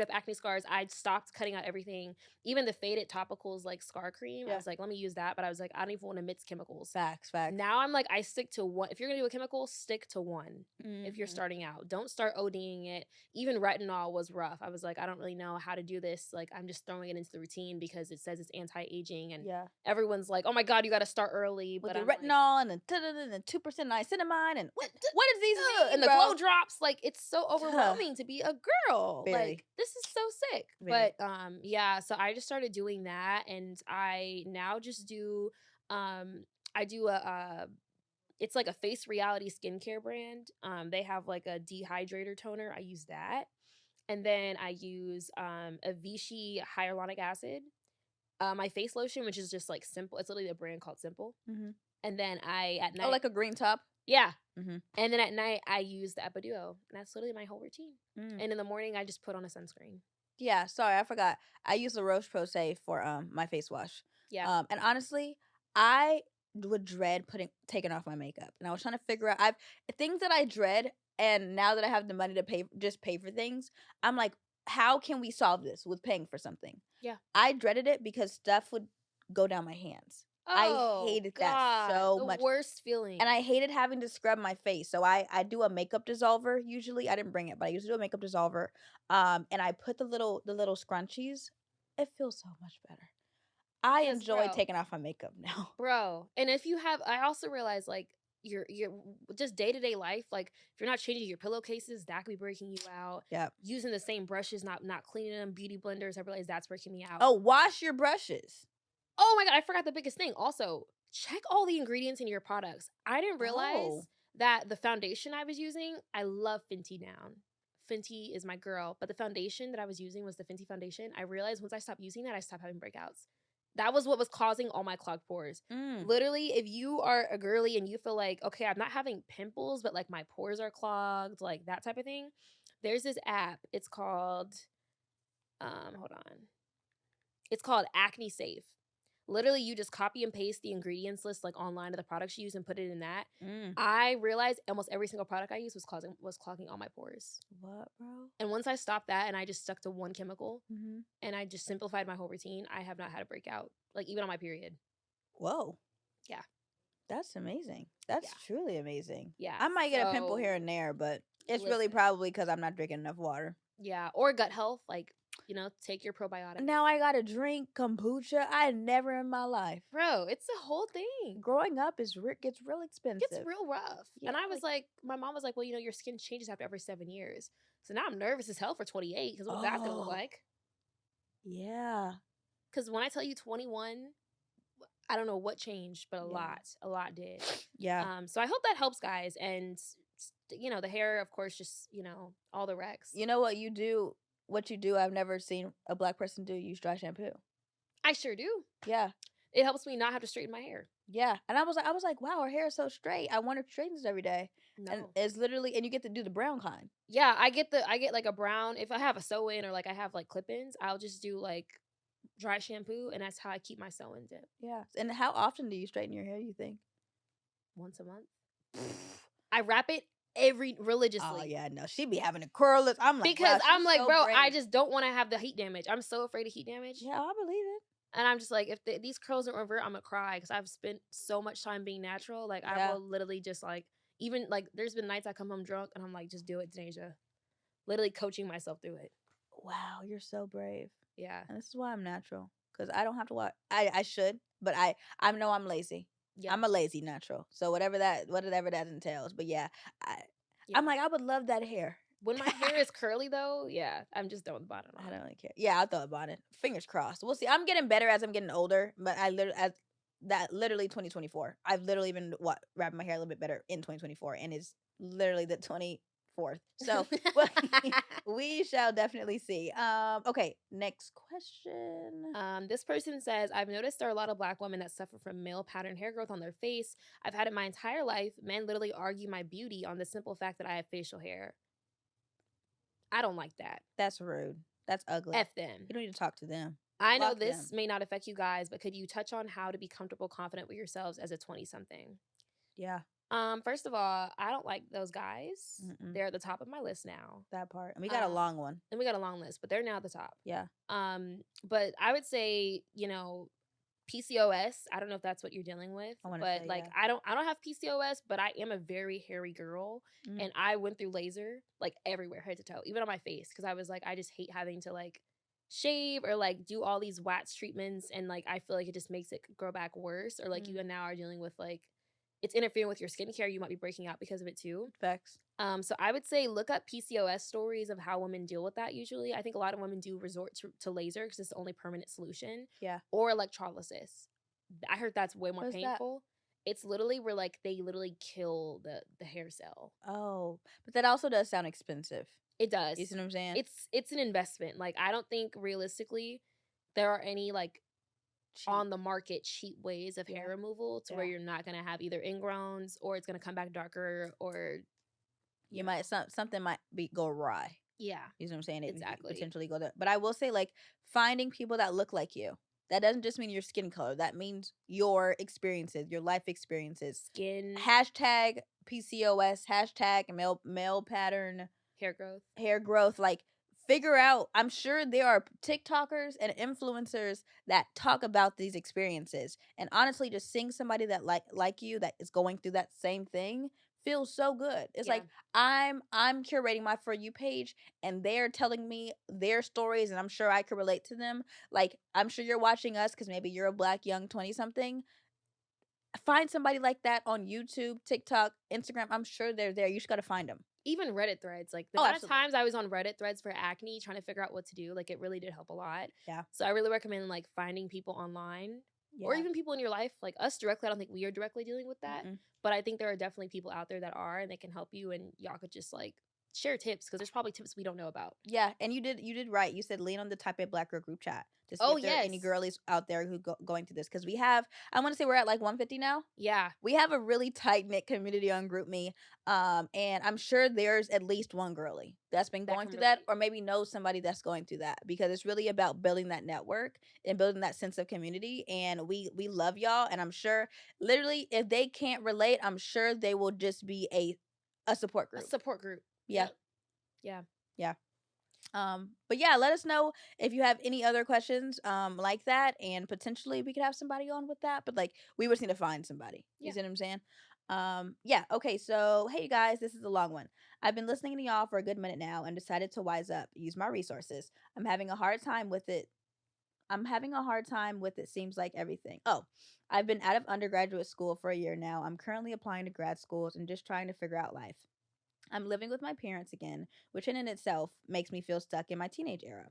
up acne scars. I stopped cutting out everything, even the faded topicals like scar cream. I Yeah. was like, let me use that, but I was like, I don't even want to mix chemicals. Facts. Now I'm like, I stick to one. If you're gonna do a chemical, stick to one. If you're Mhm. starting out, don't start ODing it. Even retinol was rough. I was like, I don't really know how to do this. Like, I'm just throwing it into the routine because it says it's anti-aging, and Yeah. everyone's like, oh my god, you got to start early. With But the I'm like, retinol and the 2% niacinamide and what does these mean, and the bro? glow drops, like it's so overwhelming to be a girl. Very. Like this is so sick. Very. But yeah, so I just started doing that, and I now just do I do a it's like a Face Reality skincare brand. They have like a dehydrator toner. I use that. And then I use a Vichy hyaluronic acid. My face lotion, which is just like Simple. It's literally a brand called Simple. Mhm. And then I at night, Oh, like a green top. yeah. Mhm. And then at night I use the Epiduo, and that's literally my whole routine. Mm. And in the morning I just put on a sunscreen. Yeah. Sorry, I forgot. I use the Roche Posay for my face wash. Yeah. And honestly, I would dread taking off my makeup, and I was trying to figure out things that I dread. And now that I have the money to pay for things, I'm like, how can we solve this with paying for something? Yeah. I dreaded it because stuff would go down my hands. I hated that so much. The worst feeling. And I hated having to scrub my face. So I do a makeup dissolver usually. I didn't bring it, but I used to do a makeup dissolver. And I put the little scrunchies. It feels so much better. I Yes, enjoy bro. taking off my makeup now. Bro. And if you have, I also realize like your just day-to-day life, like if you're not changing your pillowcases, that could be breaking you out. Yeah. Using the same brushes, not cleaning them, beauty blenders, I realize that's breaking me out. Oh, wash your brushes. Oh my god, I forgot the biggest thing. Also, check all the ingredients in your products. I didn't realize that the foundation I was using, I love Fenty Down. Fenty is my girl, but the foundation that I was using was the Fenty foundation. I realized once I stopped using that, I stopped having breakouts. That was what was causing all my clogged pores. Literally, if you are a girly and you feel like, okay, I'm not having pimples, but like my pores are clogged, like that type of thing, there's this app. It's called, hold on. It's called Acne Safe. Literally, you just copy and paste the ingredients list like online of the products you use and put it in that. I realized almost every single product I used was clogging all my pores. What, bro? And once I stopped that and I just stuck to one chemical and I just simplified my whole routine, I have not had a breakout, like even on my period. Whoa. Yeah. That's amazing. That's truly amazing. Yeah. I might get a pimple here and there, but it's really probably because I'm not drinking enough water. Yeah. Or gut health, like, you know, take your probiotic. Now I gotta drink kombucha. I never in my life. Bro, it's a whole thing. Growing up gets real expensive. It's real rough. Yeah, and I was like, my mom was like, well, you know, your skin changes after every 7 years. So now I'm nervous as hell for 28 because what's that gonna look like? Yeah. Because when I tell you 21, I don't know what changed, but a lot did. Yeah. So I hope that helps, guys. And, you know, the hair, of course, just, you know, all the wrecks. You know what you do? What you do, I've never seen a black person do, use dry shampoo. I sure do. Yeah. It helps me not have to straighten my hair. Yeah. And I was like, wow, her hair is so straight. I wonder if she straightens every day. No. And it's literally, and you get to do the brown kind. Yeah, I get like a brown. If I have a sew-in or like I have like clip-ins, I'll just do like dry shampoo, and that's how I keep my sew-in dip. Yeah. And how often do you straighten your hair, you think? Once a month. I wrap it religiously. Oh yeah, no, she be having a curlers. I'm like, because wow, I'm like, so bro, brave. I just don't want to have the heat damage. I'm so afraid of heat damage. Yeah, I believe it. And I'm just like, if these curls don't revert, I'm gonna cry because I've spent so much time being natural. Like I will literally just like, even like, there's been nights I come home drunk and I'm like, just do it, Denasia. Literally coaching myself through it. Wow, you're so brave. Yeah, and this is why I'm natural, because I don't have to watch. I should, but I know I'm lazy. Yeah. I'm a lazy natural. So whatever that entails. But yeah, I'm like, I would love that hair. When my hair is curly though, yeah, I'm just throwing the bonnet on. I don't really care. Yeah, I'll throw a bonnet. Fingers crossed. We'll see. I'm getting better as I'm getting older, but I literally, that literally 2024. I've literally been wrapping my hair a little bit better in 2024, and it's literally the 24th. So we shall definitely see. Okay, next question. This person says, I've noticed there are a lot of Black women that suffer from male pattern hair growth on their face. I've had it my entire life. Men literally argue my beauty on the simple fact that I have facial hair. I don't like that. That's rude. That's ugly. F them. You don't need to talk to them. I know Block this them. may not affect you guys, but could you touch on how to be comfortable, confident with yourselves as a 20-something? Yeah, First of all, I don't like those guys. Mm-mm. They're at the top of my list now. that part. And we got a long one. And we got a long list, but they're now at the top. Yeah. But I would say, PCOS, I don't know if that's what you're dealing with, I but say, like yeah. I don't have PCOS, but I am a very hairy girl, Mhm. and I went through laser like everywhere, head to toe, even on my face, because I was like, I just hate having to like shave or like do all these wax treatments, and like I feel like it just makes it grow back worse, or like you now are dealing with like it's interfering with your skincare. You might be breaking out because of it too. Facts. So I would say look up PCOS stories of how women deal with that usually. I think a lot of women do resort to laser because it's the only permanent solution. Yeah. Or electrolysis. I heard that's way more What's that? painful. It's literally where like they literally kill the hair cell. Oh, but that also does sound expensive. It does. You see what I'm saying? It's an investment. Like I don't think realistically there are any like on the market cheap ways of hair removal to where you're not gonna have either ingrowns or it's gonna come back darker or you might something might go awry. Yeah. You know what I'm saying? It Exactly. potentially go there. But I will say, like, finding people that look like you. That doesn't just mean your skin color. That means your experiences, your life experiences. Skin Hashtag PCOS, hashtag male pattern hair growth. Like, figure out, I'm sure there are TikTokers and influencers that talk about these experiences. And honestly, just seeing somebody that like you that is going through that same thing feels so good. It's like I'm curating my For You page and they're telling me their stories, and I'm sure I could relate to them. Like, I'm sure you're watching us because maybe you're a Black young 20-something. Find somebody like that on YouTube, TikTok, Instagram. I'm sure they're there. You just got to find them. Even Reddit threads. Like the amount of times I was on Reddit threads for acne trying to figure out what to do, like it really did help a lot. Yeah. So I really recommend like finding people online or even people in your life, like us directly. I don't think we are directly dealing with that, but I think there are definitely people out there that are, and they can help you, and y'all could just like share tips because there's probably tips we don't know about. Yeah, and you did right. You said lean on the Type A Black Girl group chat to see if there are any girlies out there who going through this, because we have, I want to say we're at like 150 now. Yeah, we have a really tight knit community on GroupMe, and I'm sure there's at least one girly that's been going through that, or maybe knows somebody that's going through that, because it's really about building that network and building that sense of community. And we love y'all, and I'm sure literally if they can't relate, I'm sure they will just be a support group. Yeah. But yeah, let us know if you have any other questions like that, and potentially we could have somebody on with that. But like, we just need to find somebody. You see what I'm saying? Yeah. Okay. So hey, you guys, this is a long one. I've been listening to y'all for a good minute now and decided to wise up, use my resources. I'm having a hard time with it. Seems like everything. Oh, I've been out of undergraduate school for a year now. I'm currently applying to grad schools and just trying to figure out life. I'm living with my parents again, which in itself makes me feel stuck in my teenage era.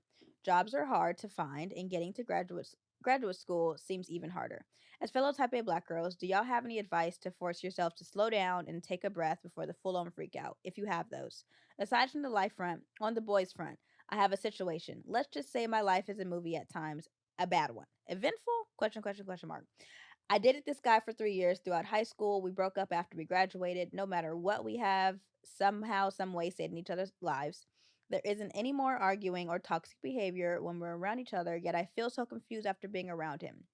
Jobs are hard to find, and getting to graduate school seems even harder. As fellow Type A Black girls, do y'all have any advice to force yourself to slow down and take a breath before the full-on freak out, if you have those? Aside from the life front, on the boys front, I have a situation. Let's just say my life is a movie at times, a bad one. Eventful? Question mark. I dated this guy for 3 years throughout high school. We broke up after we graduated. No matter what we have, somehow, some way, saved in each other's lives. There isn't any more arguing or toxic behavior when we're around each other, yet I feel so confused after being around him.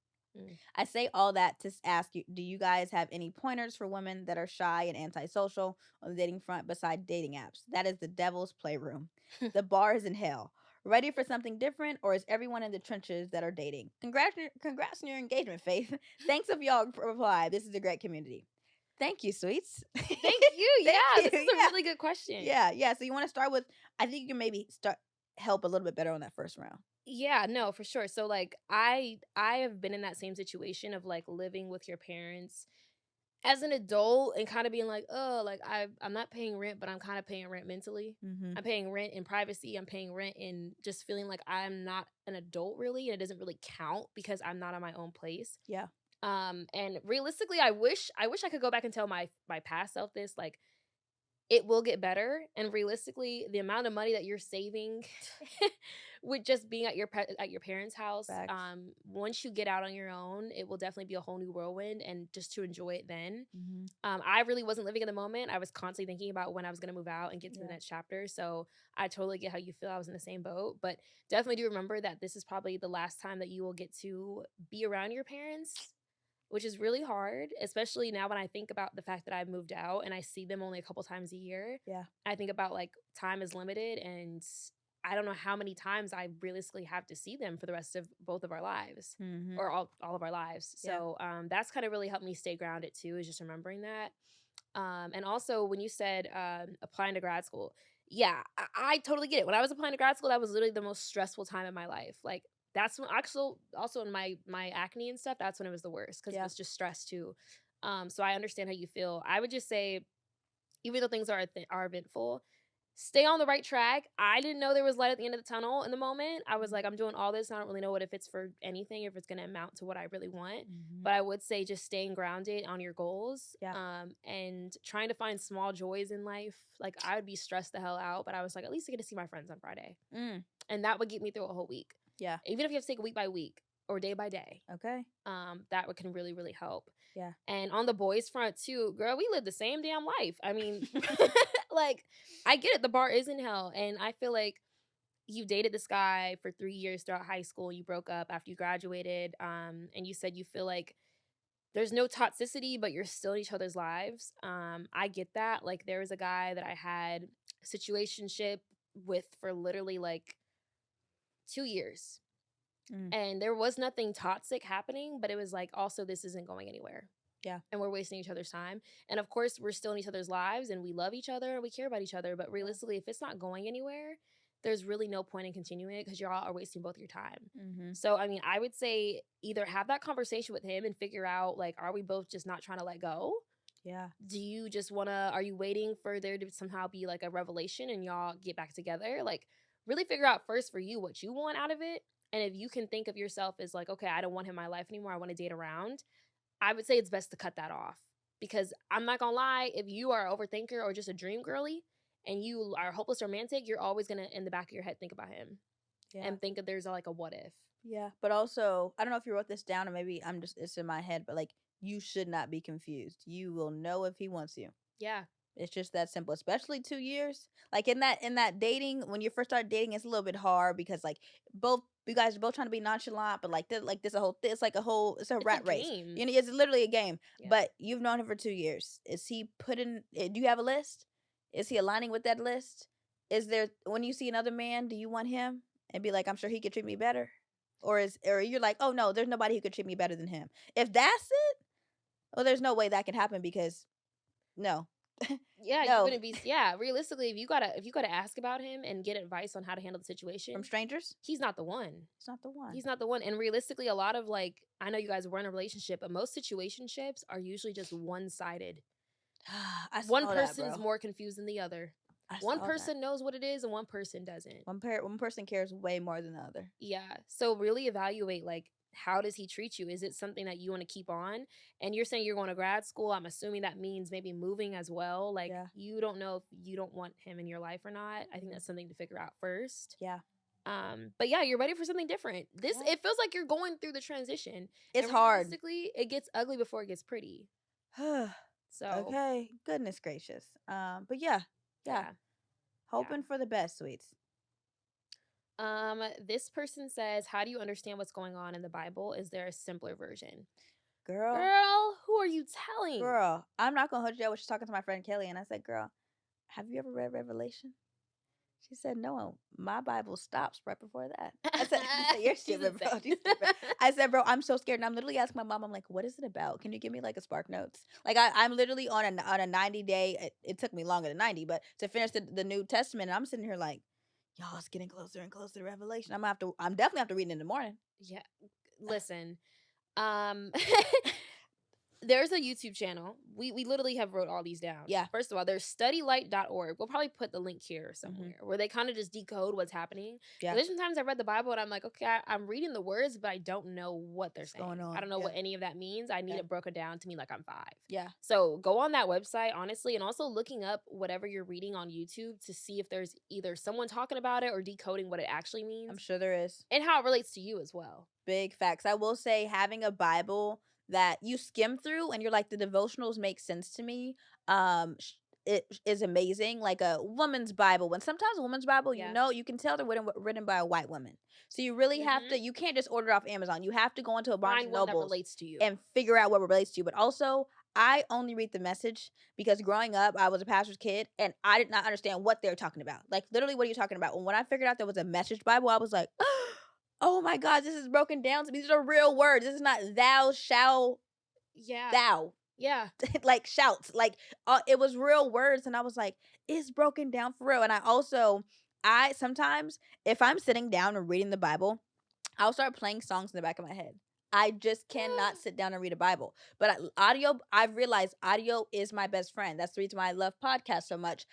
I say all that to ask you, do you guys have any pointers for women that are shy and antisocial on the dating front besides dating apps? That is the devil's playroom. The bar is in hell. Ready for something different, or is everyone in the trenches that are dating? Congrats on your engagement, Faith. Thanks of y'all reply. This is a great community. Thank you, sweets. Thank you. This is a really good question. Yeah. So you want to start with, I think you can maybe help a little bit better on that first round. Yeah, no, for sure. So like I have been in that same situation of like living with your parents as an adult and kind of being like, oh, like I'm not paying rent, but I'm kind of paying rent mentally. I'm paying rent in privacy. I'm paying rent in just feeling like I'm not an adult really, and it doesn't really count because I'm not on my own place. Yeah. And realistically, I wish I could go back and tell my past self this, like, it will get better. And realistically, the amount of money that you're saving with just being at at your parents' house, Facts. once you get out on your own, it will definitely be a whole new whirlwind, and just to enjoy it then. Mhm. I really wasn't living in the moment. I was constantly thinking about when I was going to move out and get to the Yeah. next chapter. So I totally get how you feel. I was in the same boat, but definitely do remember that this is probably the last time that you will get to be around your parents, which is really hard, especially now when I think about the fact that I've moved out and I see them only a couple times a year. Yeah. I think about, like, time is limited, and I don't know how many times I realistically have to see them for the rest of both of our lives, Mhm. or all of our lives. Yeah. So that's kind of really helped me stay grounded too, is just remembering that. And also when you said applying to grad school, yeah, I totally get it. When I was applying to grad school, that was literally the most stressful time in my life. Like, that's when actually also in my acne and stuff, that's when it was the worst, because it Yeah. was just stress too. So I understand how you feel. I would just say, even though things are eventful, stay on the right track. I didn't know there was light at the end of the tunnel in the moment. I was like, I'm doing all this, and I don't really know what if it's for anything, if it's going to amount to what I really want. Mhm. But I would say just staying grounded on your goals, Yeah. and trying to find small joys in life. Like, I would be stressed the hell out, but I was like, at least I get to see my friends on Friday. Mm. And that would get me through a whole week. Yeah. Even if you have to take week by week or day by day, Okay. that can really, really help. Yeah. And on the boys front too, girl, we live the same damn life. I mean, like, I get it. The bar is in hell. And I feel like you dated this guy for 3 years throughout high school. You broke up after you graduated. And you said you feel like there's no toxicity, but you're still in each other's lives. I get that. Like, there was a guy that I had a situationship with for literally like 2 years. Mm. And there was nothing toxic happening, but it was like, also, this isn't going anywhere. Yeah. And we're wasting each other's time. And of course, we're still in each other's lives, and we love each other and we care about each other. But realistically, if it's not going anywhere, there's really no point in continuing it, because y'all are wasting both your time. Mhm. So, I mean, I would say either have that conversation with him and figure out, like, are we both just not trying to let go? Yeah. Do you just want to, are you waiting for there to somehow be like a revelation and y'all get back together? Like, really figure out first for you what you want out of it. And if you can think of yourself as like, okay, I don't want him in my life anymore, I want to date around, I would say it's best to cut that off. Because I'm not gonna lie, if you are an overthinker or just a dream girly and you are hopeless romantic, you're always gonna, in the back of your head, think about him Yeah. and think that there's like a what if. Yeah. But also, I don't know if you wrote this down, or maybe it's in my head, but like, you should not be confused. You will know if he wants you. Yeah. It's just that simple, especially 2 years. Like, in that dating, when you first start dating, it's a little bit hard, because like, you guys are both trying to be nonchalant, but like there's a whole it's like it's a It's rat a race. game. You know, it's literally a game. Yeah. But you've known him for 2 years. Is he putting? Do you have a list? Is he aligning with that list? Is there, when you see another man, do you want him and be like, I'm sure he could treat me better, or you're like, oh no, there's nobody who could treat me better than him. If that's it, well, there's no way that can happen, because no. Yeah, you No. wouldn't be. Yeah, realistically, if you gotta ask about him and get advice on how to handle the situation, From strangers, he's not the one. it's not the one. He's not the one. And realistically, a lot of, like, I know you guys were in a relationship, but most situationships are usually just one sided. I One saw that, person's bro. more confused than the other. I One saw that. person knows what it is, and one person doesn't. One person cares way more than the other. Yeah. So really evaluate, like, how does he treat you? Is it something that you want to keep on? And you're saying you're going to grad school. I'm assuming that means maybe moving as well. Like, Yeah. you don't know if you don't want him in your life or not. I think that's something to figure out first. Yeah. But yeah, you're ready for something different. This Yeah. It feels like you're going through the transition. It's And hard. realistically, it gets ugly before it gets pretty. So Okay. Goodness gracious. But yeah. Hoping for the best, sweets. This person says, how do you understand what's going on in the Bible? Is there a simpler version? Girl, Girl, who are you telling? I'm not gonna hold you. I was just talking to my friend Kelly, and I said, girl, have you ever read Revelation? She said, no, my Bible stops right before that. I said, you're She's stupid, bro. insane. You're stupid. I said, bro, I'm so scared. And I'm literally asking my mom, I'm like, what is it about? Can you give me like a Spark Notes? Like, I'm literally on a 90-day, it took me longer than 90, but to finish the New Testament, and I'm sitting here like, y'all, it's getting closer and closer to Revelation. I'm definitely have to read it in the morning. Yeah. Listen. There's a YouTube channel. We literally have wrote all these down. Yeah. First of all, there's studylight.org. We'll probably put the link here somewhere where they kind of just decode what's happening. Yeah. There's sometimes I read the Bible and I'm like, okay, I'm reading the words, but I don't know what they're What's saying. going on? I don't know Yeah. what any of that means. I need Okay. it broken down to me like I'm 5. Yeah. So go on that website, honestly, and also looking up whatever you're reading on YouTube to see if there's either someone talking about it or decoding what it actually means. I'm sure there is. And how it relates to you as well. Big facts. I will say having a Bible that you skim through and you're like, the devotionals make sense to me. It is amazing. Like a woman's Bible. When sometimes a woman's Bible, Yeah. you can tell they're written by a white woman. So you really have to. You can't just order it off Amazon. You have to go into a Barnes Find and one that Nobles relates to you. and figure out what relates to you. But also, I only read the Message because growing up, I was a pastor's kid and I did not understand what they were talking about. Like, literally, what are you talking about? When I figured out there was a Message Bible, I was like, oh my God, this is broken down to me. These are real words. This is not thou shall Yeah. thou. Yeah. Like shouts. Like, it was real words. And I was like, it's broken down for real. And I sometimes, if I'm sitting down and reading the Bible, I'll start playing songs in the back of my head. I just cannot sit down and read a Bible. But I've realized audio is my best friend. That's the reason why I love podcasts so much.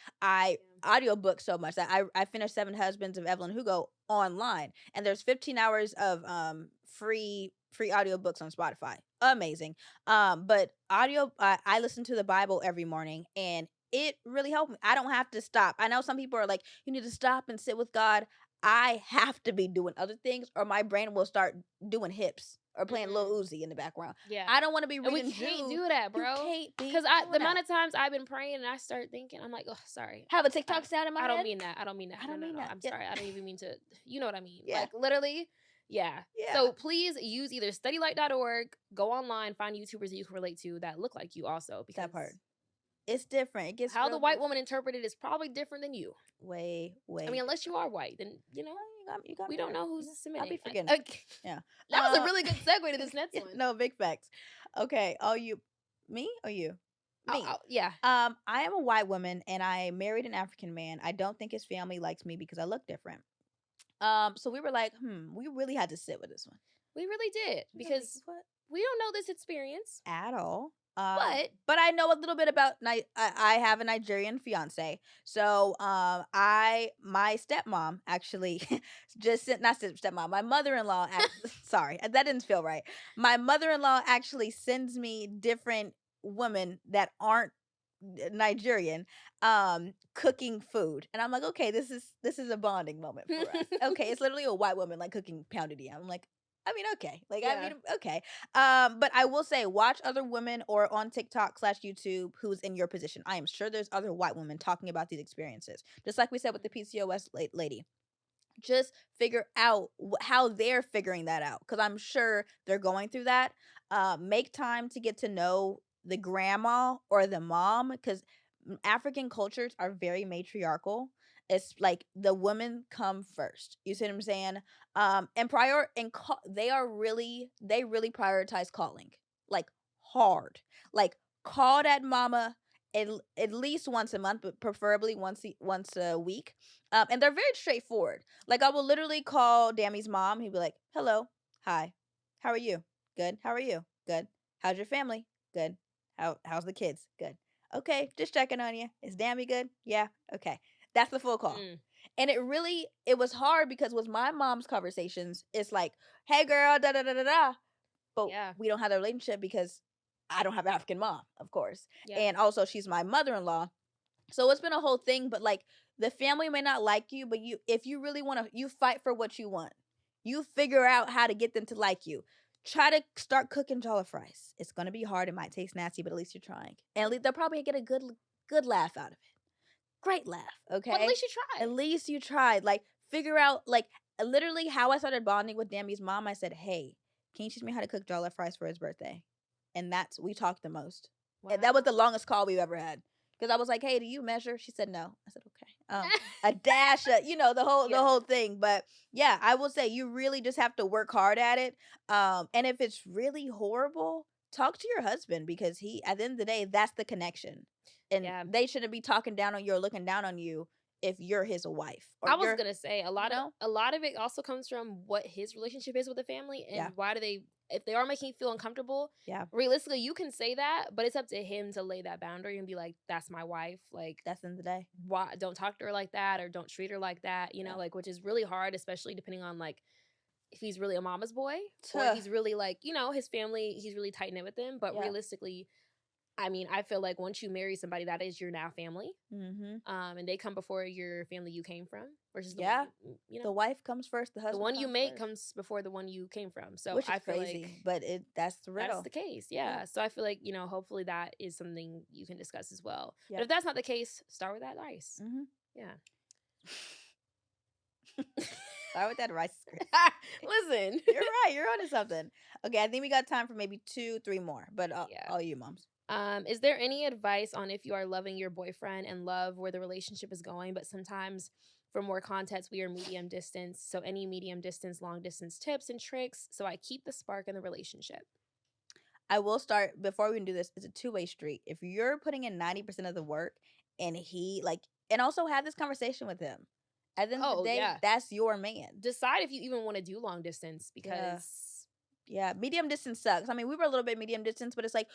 Audiobook so much that I finished 7 Husbands of Evelyn Hugo online. And there's 15 hours of free audiobooks on Spotify. Amazing. But audio, I listen to the Bible every morning and it really helped me. I don't have to stop. I know some people are like, you need to stop and sit with God. I have to be doing other things or my brain will start doing hips or playing Lil Uzi in the background. Yeah. I don't want to be And reading we can't Jude. do that, bro. You can't be Because doing the that. amount of times I've been praying and I start thinking, I'm like, oh, sorry. Have a TikTok sound in my I head? don't mean that. I don't mean that. I don't mean that. I'm Yeah. sorry. I don't even mean to. You know what I mean? Yeah. Like literally. Yeah. Yeah. So please use either studylight.org, go online, find YouTubers that you can relate to that look like you also. Because That part. It's different. It gets how real the white different. woman interpreted is probably different than you. Way. I mean, unless you are white, then, you know, you got we me don't there. know who's Yeah. Semitic. I'll be forgetting. Okay. Yeah. That was a really good segue to this next Yeah, one. no, big facts. Okay. Me or you? Me. Yeah. I am a white woman and I married an African man. I don't think his family likes me because I look different. So we were like, we really had to sit with this one. We really did. We were like, Because what? we don't know this experience. At all. But I know a little bit about I have a Nigerian fiance. So my stepmom actually just sent, not stepmom, my mother-in-law sorry, that didn't feel right. My mother-in-law actually sends me different women that aren't Nigerian cooking food. And I'm like, okay, this is a bonding moment for us. Okay, it's literally a white woman like cooking pounded yam. I'm like, I mean, okay. Like, Yeah. I mean, okay. But I will say, watch other women or on TikTok/YouTube who's in your position. I am sure there's other white women talking about these experiences. Just like we said with the PCOS lady. Just figure out how they're figuring that out. Because I'm sure they're going through that. Make time to get to know the grandma or the mom. Because African cultures are very matriarchal. It's like the women come first. You see what I'm saying? They really prioritize calling, like hard, like call that mama at least once a month, but preferably once a week. And they're very straightforward. Like I will literally call Dammy's mom. He'd be like, "Hello, hi, how are you? Good. How are you? Good. How's your family? Good. How's the kids? Good. Okay, just checking on you. Is Dammy good? Yeah. Okay." That's the full call. And it was hard because with my mom's conversations, it's like, hey girl, da da da da da. But Yeah. we don't have the relationship because I don't have an African mom, of course. Yeah. And also she's my mother-in-law. So it's been a whole thing, but like the family may not like you, but if you really want to, you fight for what you want. You figure out how to get them to like you. Try to start cooking jollof rice. It's going to be hard. It might taste nasty, but at least you're trying. And they'll probably get a good laugh out of it. Great laugh, okay? But at least you tried. At least you tried. Like, figure out, like, literally how I started bonding with Dammy's mom. I said, hey, can you teach me how to cook jollof rice for his birthday? And we talked the most. Wow. And that was the longest call we've ever had. Because I was like, hey, do you measure? She said, no. I said, okay. A dash, the whole thing. But yeah, I will say you really just have to work hard at it. And if it's really horrible, talk to your husband because at the end of the day, that's the connection. And they shouldn't be talking down on you or looking down on you if you're his wife. I was gonna say a lot know? of it also comes from what his relationship is with the family and why do they if they are making you feel uncomfortable, Yeah. realistically, you can say that, but it's up to him to lay that boundary and be like, that's my wife. Like, That's the end of the day. why don't talk to her like that, or don't treat her like that, you know, Yeah. like, which is really hard, especially depending on like if he's really a mama's boy or Tuh. he's really like, you know, his family, he's really tight knit with them. But Yeah. realistically, I mean, I feel like once you marry somebody, that is your now family. Mm-hmm. And they come before your family you came from, versus the Yeah. one you know, The wife comes first. The the husband one you comes make first. comes before the one you came from. So Which is I feel crazy, like but that's the riddle. that's the case. Yeah. Yeah. So I feel like, you know, hopefully that is something you can discuss as well. Yeah. But if that's not the case, start with that rice. Mm-hmm. Yeah. Start with that rice script. Listen. You're right. You're onto something. Okay, I think we got time for maybe 2-3 more, but Yeah. all you moms. Is there any advice on if you are loving your boyfriend and love where the relationship is going, but sometimes for more context, we are medium distance. So any medium distance, long distance tips and tricks so I keep the spark in the relationship? I will start before we can do this. It's a two-way street. If you're putting in 90% of the work, and he and also have this conversation with him. At the end of the day, yeah. that's your man. Decide if you even want to do long distance, because Yeah, medium distance sucks. I mean, we were a little bit medium distance, but it's like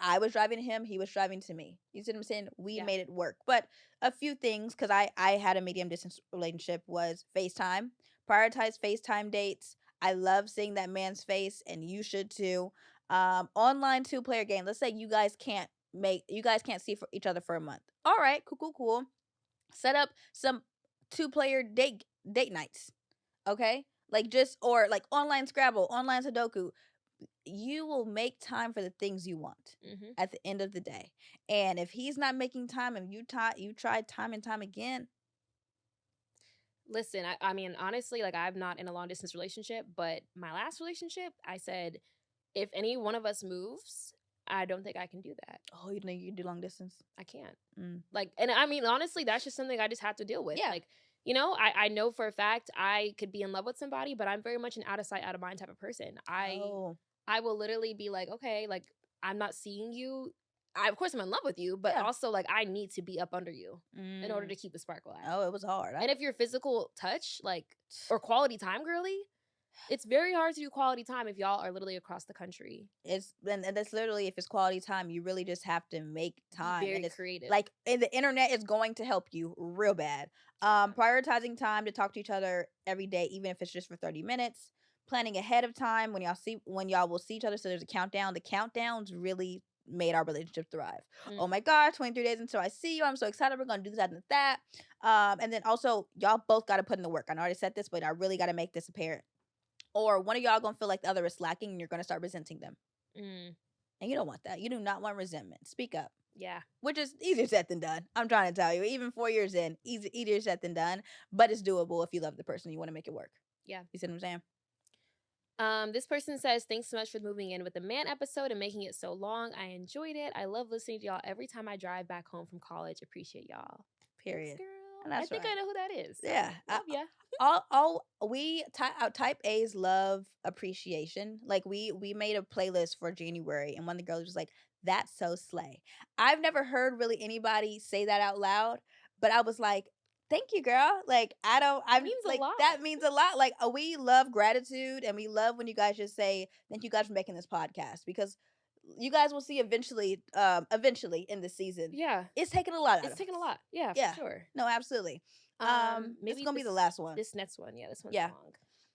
I was driving to him, he was driving to me. You see what I'm saying? We Yeah. made it work. But a few things, because I had a medium distance relationship, was FaceTime. Prioritize FaceTime dates. I love seeing that man's face, and you should too. Online 2-player game. Let's say you guys can't see for each other for a month. All right, cool. Set up some 2-player date nights. Okay? Like or like online Scrabble, online Sudoku. You will make time for the things you want at the end of the day. And if he's not making time, and you tried time and time again. Listen, I mean, honestly, like, I'm not in a long distance relationship, but my last relationship, I said, if any one of us moves, I don't think I can do that. Oh, you know you can do long distance? I can't. Mm. Like, and I mean, honestly, that's just something I just have to deal with. Yeah. Like, you know, I know for a fact I could be in love with somebody, but I'm very much an out of sight, out of mind type of person. I will literally be like, okay, like, I'm not seeing you. Of course, I'm in love with you, but also, like, I need to be up under you in order to keep the spark alive. Oh, it was hard. And if your physical touch, like, or quality time, girly, it's very hard to do quality time if y'all are literally across the country. And that's literally, if it's quality time, you really just have to make time. Very and it's creative. Like, and the internet is going to help you real bad. Prioritizing time to talk to each other every day, even if it's just for 30 minutes. Planning ahead of time when y'all will see each other. So there's a countdown. The countdowns really made our relationship thrive. Oh my God, 23 days until I see you. I'm so excited. We're going to do this and that. And then also, y'all both got to put in the work. I already said this, but I really got to make this apparent. Or one of y'all going to feel like the other is slacking, and you're going to start resenting them. And you don't want that. You do not want resentment. Speak up. Yeah. Which is easier said than done. I'm trying to tell you. Even 4 years in, easier said than done. But it's doable if you love the person. You want to make it work. Yeah. You see what I'm saying? This person says, thanks so much for moving in with the man episode and making it so long. I enjoyed it. I love listening to y'all every time I drive back home from college. Appreciate y'all. Period. Thanks, girl. That's I think right. I know who that is. So Yeah. love ya. We type A's love appreciation. Like, we made a playlist for January, and one of the girls was like, "That's so slay." I've never heard really anybody say that out loud, but I was like, thank you, girl. Like, means a lot. That means a lot. Like, we love gratitude, and we love when you guys just say, thank you guys for making this podcast, because you guys will see eventually in the season. Yeah. It's taking a lot out It's of taking us. a lot. Yeah, Yeah. for sure. No, absolutely. Maybe This is gonna be the last one. This next one. Yeah, this one's Yeah.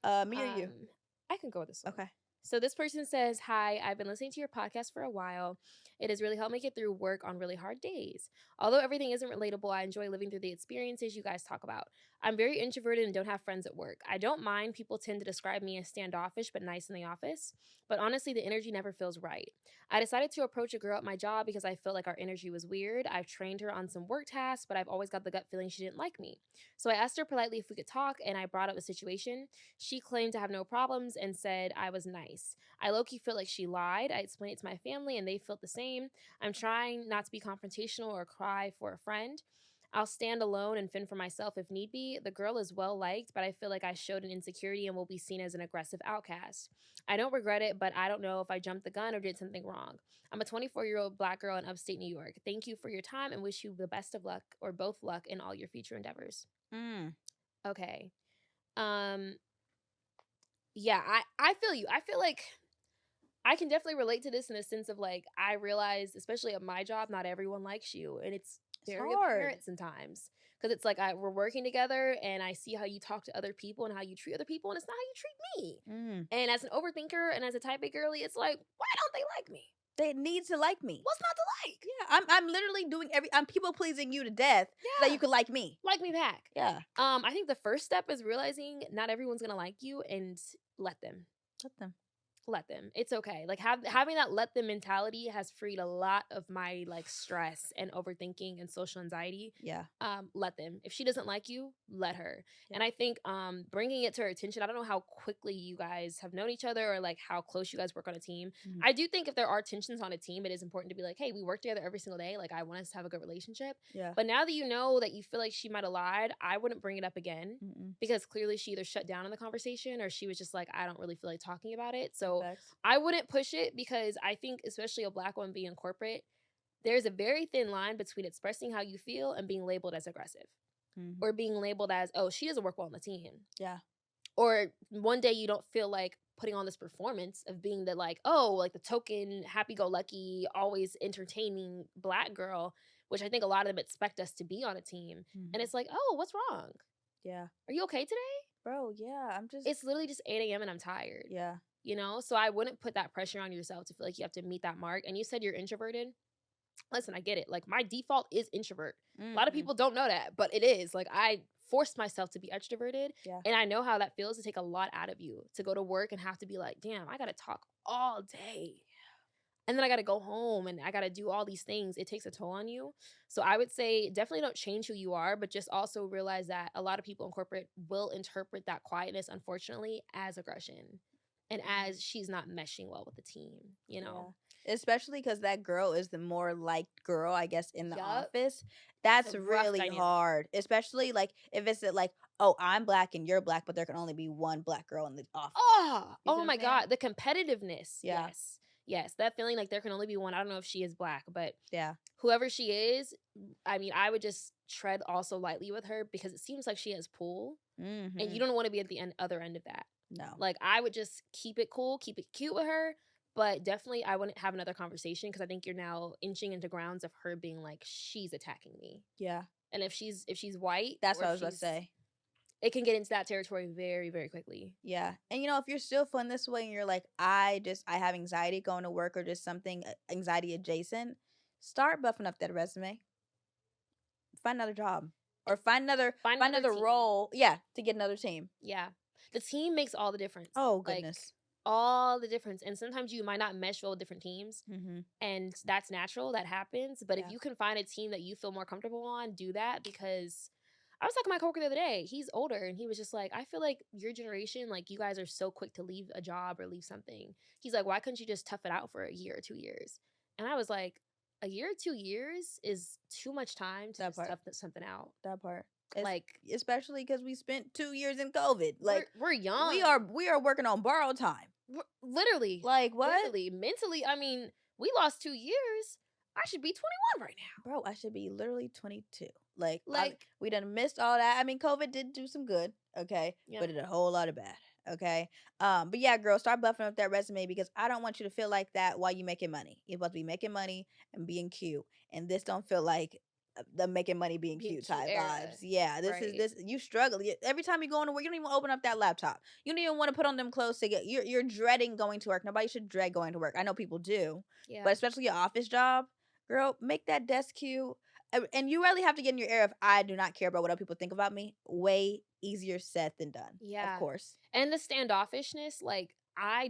long. Me or you? I can go with this one. Okay. So this person says, hi, I've been listening to your podcast for a while. It has really helped me get through work on really hard days. Although everything isn't relatable, I enjoy living through the experiences you guys talk about. I'm very introverted and don't have friends at work. I don't mind. People tend to describe me as standoffish but nice in the office. But honestly, the energy never feels right. I decided to approach a girl at my job because I felt like our energy was weird. I've trained her on some work tasks, but I've always got the gut feeling she didn't like me. So I asked her politely if we could talk, and I brought up the situation. She claimed to have no problems and said I was nice. I low-key feel like she lied. I explained it to my family, and they felt the same. I'm trying not to be confrontational or cry for a friend. I'll stand alone and fend for myself if need be. The girl is well liked, but I feel like I showed an insecurity and will be seen as an aggressive outcast. I don't regret it, but I don't know if I jumped the gun or did something wrong. I'm a 24-year-old Black girl in upstate New York. Thank you for your time and wish you the best of luck, or both luck, in all your future endeavors. Okay. Yeah, I feel you. I feel like I can definitely relate to this in the sense of like, I realize, especially at my job, not everyone likes you. And it's very hard. apparent sometimes. Because it's like we're working together and I see how you talk to other people and how you treat other people, and it's not how you treat me. And as an overthinker and as a type A girly, it's like, why don't they like me? They need to like me. What's not to like? Yeah, I'm literally doing I'm people pleasing you to death so that you can like me. Like me back. Yeah. I think the first step is realizing not everyone's gonna like you, and let them. Let them. It's okay. Like having that let them mentality has freed a lot of my like stress and overthinking and social anxiety. Yeah. Let them. If she doesn't like you, let her. Yeah. And I think bringing it to her attention, I don't know how quickly you guys have known each other or like how close you guys work on a team. Mm-hmm. I do think if there are tensions on a team, it is important to be like, hey, we work together every single day. Like I want us to have a good relationship. Yeah. But now that you know that you feel like she might have lied, I wouldn't bring it up again. Because clearly she either shut down in the conversation or she was just like, I don't really feel like talking about it. So I wouldn't push it, because I think especially a Black woman being corporate, there's a very thin line between expressing how you feel and being labeled as aggressive. Or being labeled as, oh, she doesn't work well on the team. Yeah. Or one day you don't feel like putting on this performance of being the like, oh, like the token happy-go-lucky, always entertaining Black girl, which I think a lot of them expect us to be on a team. And it's like, oh, what's wrong? Yeah. Are you okay today? Bro, yeah, it's literally just 8 a.m. and I'm tired. Yeah. You know, so I wouldn't put that pressure on yourself to feel like you have to meet that mark. And you said you're introverted. Listen, I get it. Like my default is introvert. A lot of people don't know that, but it is. Like I forced myself to be extroverted. Yeah. And I know how that feels to take a lot out of you, to go to work and have to be like, damn, I got to talk all day. And then I got to go home and I got to do all these things. It takes a toll on you. So I would say definitely don't change who you are, but just also realize that a lot of people in corporate will interpret that quietness, unfortunately, as aggression. And as she's not meshing well with the team, you know? Yeah. Especially because that girl is the more liked girl, I guess, in the office. That's really hard. Especially, like, if it's like, oh, I'm Black and you're Black, but there can only be one Black girl in the office. Oh my God. The competitiveness. Yeah. Yes. That feeling like there can only be one. I don't know if she is Black, but yeah, whoever she is, I mean, I would just tread also lightly with her, because it seems like she has pull. And you don't want to be at the other end of that. No. Like, I would just keep it cool, keep it cute with her, but definitely I wouldn't have another conversation, because I think you're now inching into grounds of her being like, she's attacking me. Yeah. And if she's white, that's what I was about to say. It can get into that territory very, very quickly. Yeah. And, you know, if you're still feeling this way and you're like, I have anxiety going to work or just something anxiety adjacent, start buffing up that resume. Find another job. Or find another role. Yeah, to get another team. Yeah. The team makes all the difference. Oh, goodness. Like, all the difference. And sometimes you might not mesh well with different teams. And that's natural. That happens. But if you can find a team that you feel more comfortable on, do that. Because I was talking to my coworker the other day. He's older. And he was just like, I feel like your generation, like, you guys are so quick to leave a job or leave something. He's like, why couldn't you just tough it out for a year or 2 years? And I was like, a year or 2 years is too much time to tough something out. That part. Like, especially because we spent 2 years in COVID. Like, we're young. We are working on borrowed time. Literally. Like, what? Literally. Mentally, I mean, we lost 2 years. I should be 21 right now. Bro, I should be literally 22. Like we done missed all that. I mean, COVID did do some good, okay? Yep. But it did a whole lot of bad, okay? But yeah, girl, start buffing up that resume, because I don't want you to feel like that while you making money. You're supposed to be making money and being cute. And this don't feel like the making money being cute type vibes. Yeah, this you struggle. Every time you go into work, you don't even open up that laptop. You don't even want to put on them clothes to get you're dreading going to work. Nobody should dread going to work. I know people do. Yeah. But especially your office job, girl, make that desk cute. And you really have to get in your air of, I do not care about what other people think about me. Way easier said than done. Yeah. Of course. And the standoffishness, like, I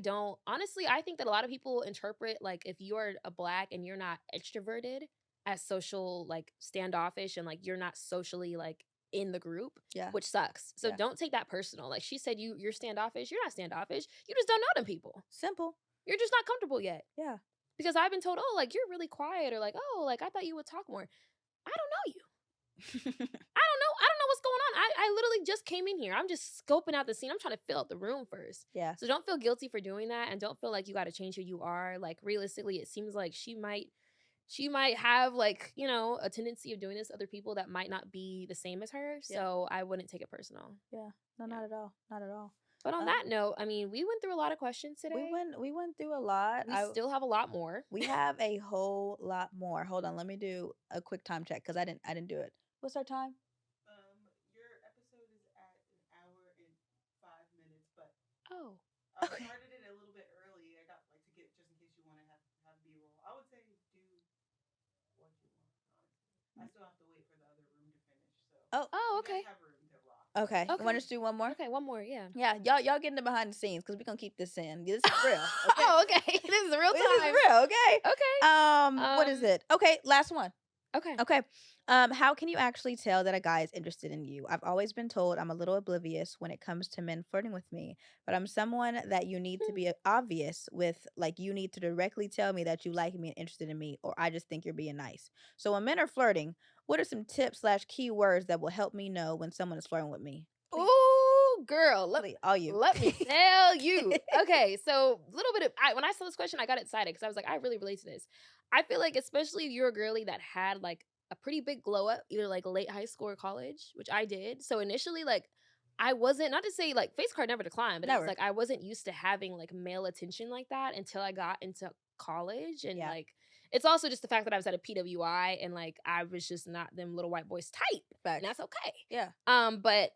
think that a lot of people interpret, like, if you are a Black and you're not extroverted, as social, like, standoffish, and like you're not socially like in the group, which sucks. So don't take that personal. Like she said, you're standoffish. You're not standoffish. You just don't know them people. Simple. You're just not comfortable yet. Yeah. Because I've been told, oh, like, you're really quiet, or like, oh, like, I thought you would talk more. I don't know you. I don't know what's going on. I literally just came in here. I'm just scoping out the scene. I'm trying to fill out the room first. Yeah. So don't feel guilty for doing that, and don't feel like you got to change who you are. Like, realistically, it seems like she might have, like, you know, a tendency of doing this to other people that might not be the same as her. So I wouldn't take it personal. Yeah. No, not at all. Not at all. But on that note, I mean, we went through a lot of questions today. We went through a lot. We still have a lot more. We have a whole lot more. Hold on, let me do a quick time check because I didn't do it. What's our time? Your episode is at an hour and 5 minutes, but I started it a little bit early. I got to get just in case you want to have B-roll. I would say do what you want. Honestly, I still have to wait for the other room to finish. So okay. Have room to rock. Okay. You want us to do one more? Okay, one more. Yeah. Yeah, y'all getting the behind the scenes because we're gonna keep this in. This is real. Okay? Okay. This is real time. This is real. Okay. Okay. What is it? Okay, last one. Okay. Okay. How can you actually tell that a guy is interested in you? I've always been told I'm a little oblivious when it comes to men flirting with me, but I'm someone that you need to be obvious with. Like, you need to directly tell me that you like me and interested in me, or I just think you're being nice. So when men are flirting, what are some tips / key words that will help me know when someone is flirting with me? Ooh, girl, let me All you. let me tell you. Okay, so a little bit of when I saw this question, I got excited because I was like, I really relate to this. I feel like, especially if you're a girly that had like a pretty big glow up, either like late high school or college, which I did. So initially, like, I wasn't, not to say like face card never declined, but Never. it's like I wasn't used to having like male attention like that until I got into college. And Yeah. like, it's also just the fact that I was at a PWI and like I was just not them little white boys type. Facts. And that's okay. Yeah. But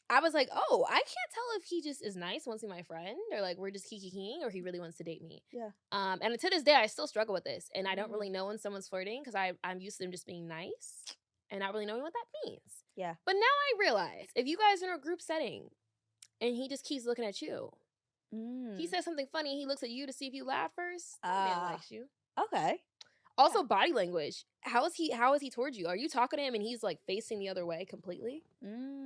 I was like, oh, I can't tell if he just is nice, wants to be my friend, or like we're just kikiing, or he really wants to date me. Yeah. And to this day, I still struggle with this, and I don't really know when someone's flirting because I'm used to them just being nice, and not really knowing what that means. Yeah. But now I realize if you guys are in a group setting, and he just keeps looking at you, he says something funny, he looks at you to see if you laugh first. That man likes you. Okay. Also, body language. How is he towards you? Are you talking to him and he's like facing the other way completely?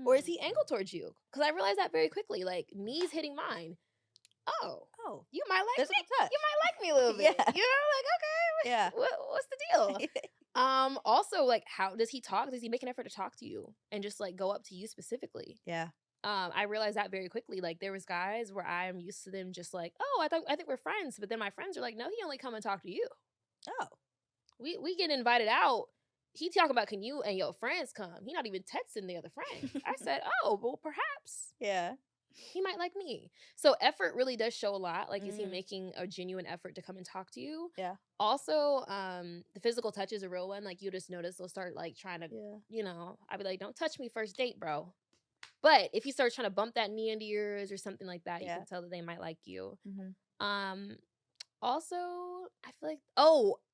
Or is he angled towards you? Because I realized that very quickly. Like, knees hitting mine. Oh, you might like me. Touch. You might like me a little bit. Yeah. You know, like, okay, Yeah. what's the deal? Also, like, how does he talk? Does he make an effort to talk to you and just like go up to you specifically? Yeah. I realized that very quickly. Like, there was guys where I'm used to them just like, oh, I think we're friends, but then my friends are like, no, he only come and talk to you. Oh. We get invited out. He talking about, can you and your friends come? He not even texting the other friend. I said, oh, well, perhaps. Yeah. He might like me. So effort really does show a lot. Like, is he making a genuine effort to come and talk to you? Yeah. Also, the physical touch is a real one. Like, you just notice they'll start like trying to, you know, I'd be like, don't touch me first date, bro. But if you start trying to bump that knee into yours or something like that, you can tell that they might like you. Also, I feel like,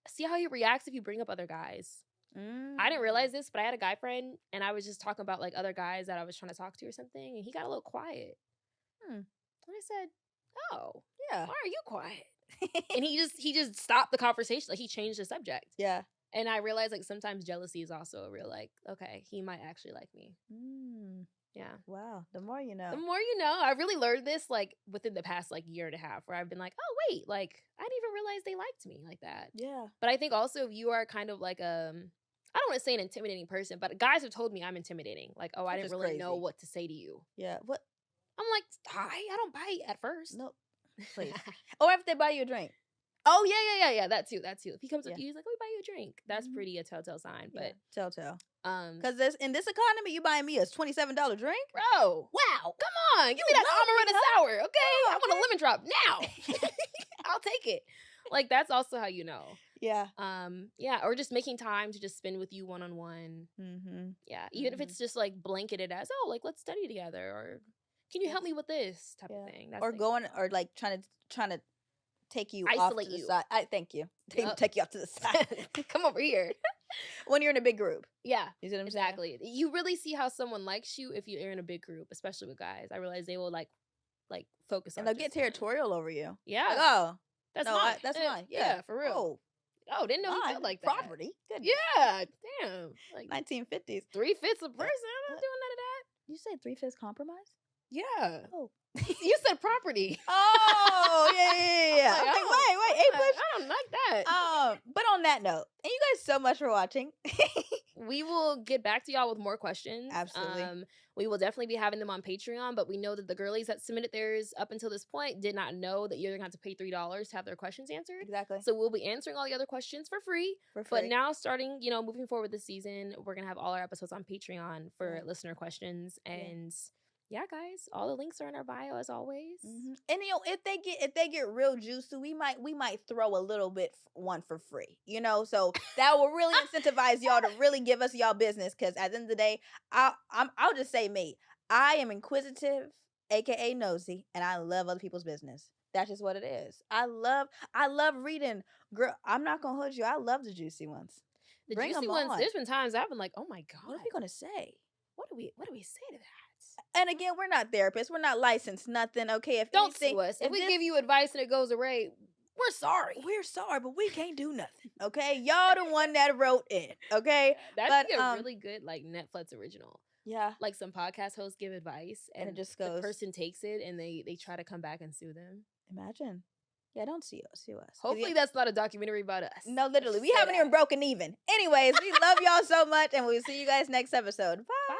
see how he reacts if you bring up other guys. I didn't realize this, but I had a guy friend, and I was just talking about like other guys that I was trying to talk to or something, and he got a little quiet. And I said, "Oh, Yeah. why are you quiet?" And he just stopped the conversation. Like, he changed the subject. Yeah. And I realized like sometimes jealousy is also a real like, okay, he might actually like me. Yeah. Wow. The more you know. The more you know. I really learned this like within the past like year and a half, where I've been like, oh wait, like I didn't even realize they liked me like that. Yeah. But I think also if you are kind of like I don't want to say an intimidating person, but guys have told me I'm intimidating. Like, oh, I Which didn't is really know crazy. what to say to you. Yeah. What? I'm like, hi, I don't bite at first. Nope. Please. Or if they buy you a drink. Oh yeah. That too. If he comes up Yeah. to you, he's like, let me buy you a drink. That's pretty a telltale sign. But Telltale. because Because in this economy, you buying me a $27 drink? bro, wow, come on, give me that Amaretta sour, okay? I want a lemon drop now. I'll take it. Like, that's also how you know. Yeah. Yeah, or just making time to just spend with you one-on-one. Yeah, even if it's just like blanketed as, oh, like let's study together, or can you help me with this type of thing. That's Or like, going, or like trying to take you off Isolate to the you. side. Thank you. Yup. Take you off to the side. come over here. When you're in a big group. Yeah, You see what I'm saying? exactly. You really see how someone likes you if you're in a big group, especially with guys. I realize they will like focus on And they'll get just certain- territorial over you. Yeah, Like, oh, that's no, mine. that's mine. Yeah. Yeah, for real. Oh, Oh, didn't know he mine. felt like that. Property. Good. Yeah, damn. Like 1950s. 3/5 a person. I'm not doing none of that. You say 3/5 compromise? Yeah. Oh. You said property. Oh, yeah. I'm like, Okay, oh, wait, okay, push. I don't like that. But on that note, thank you guys so much for watching. We will get back to y'all with more questions. Absolutely. We will definitely be having them on Patreon, but we know that the girlies that submitted theirs up until this point did not know that you're going to have to pay $3 to have their questions answered. Exactly. So we'll be answering all the other questions for free. For free. But now starting, moving forward this season, we're going to have all our episodes on Patreon for listener questions. And yeah, guys, all the links are in our bio as always. And if they get real juicy, we might throw a little bit one for free. So that will really incentivize y'all to really give us y'all business. Because at the end of the day, I'll just say me. I am inquisitive, aka nosy, and I love other people's business. That's just what it is. I love reading. Girl, I'm not gonna hold you. I love the juicy ones. The Bring juicy 'em ones. on. There's been times I've been like, oh my god, What are we gonna say? What do we say to that? And again, we're not therapists. We're not licensed. Nothing. Okay. If Don't anything, sue us. If we give you advice and it goes away, we're sorry. we're sorry, but we can't do nothing. Okay, y'all the one that wrote in. Okay, That'd be a really good like Netflix original. yeah, Like some podcast hosts give advice and it just the goes. person takes it and they try to come back and sue them. Imagine. Yeah, don't sue us. Hopefully that's not a documentary about us. No, literally, we Say haven't that. even broken even. Anyways, we love y'all so much, and we'll see you guys next episode. Bye.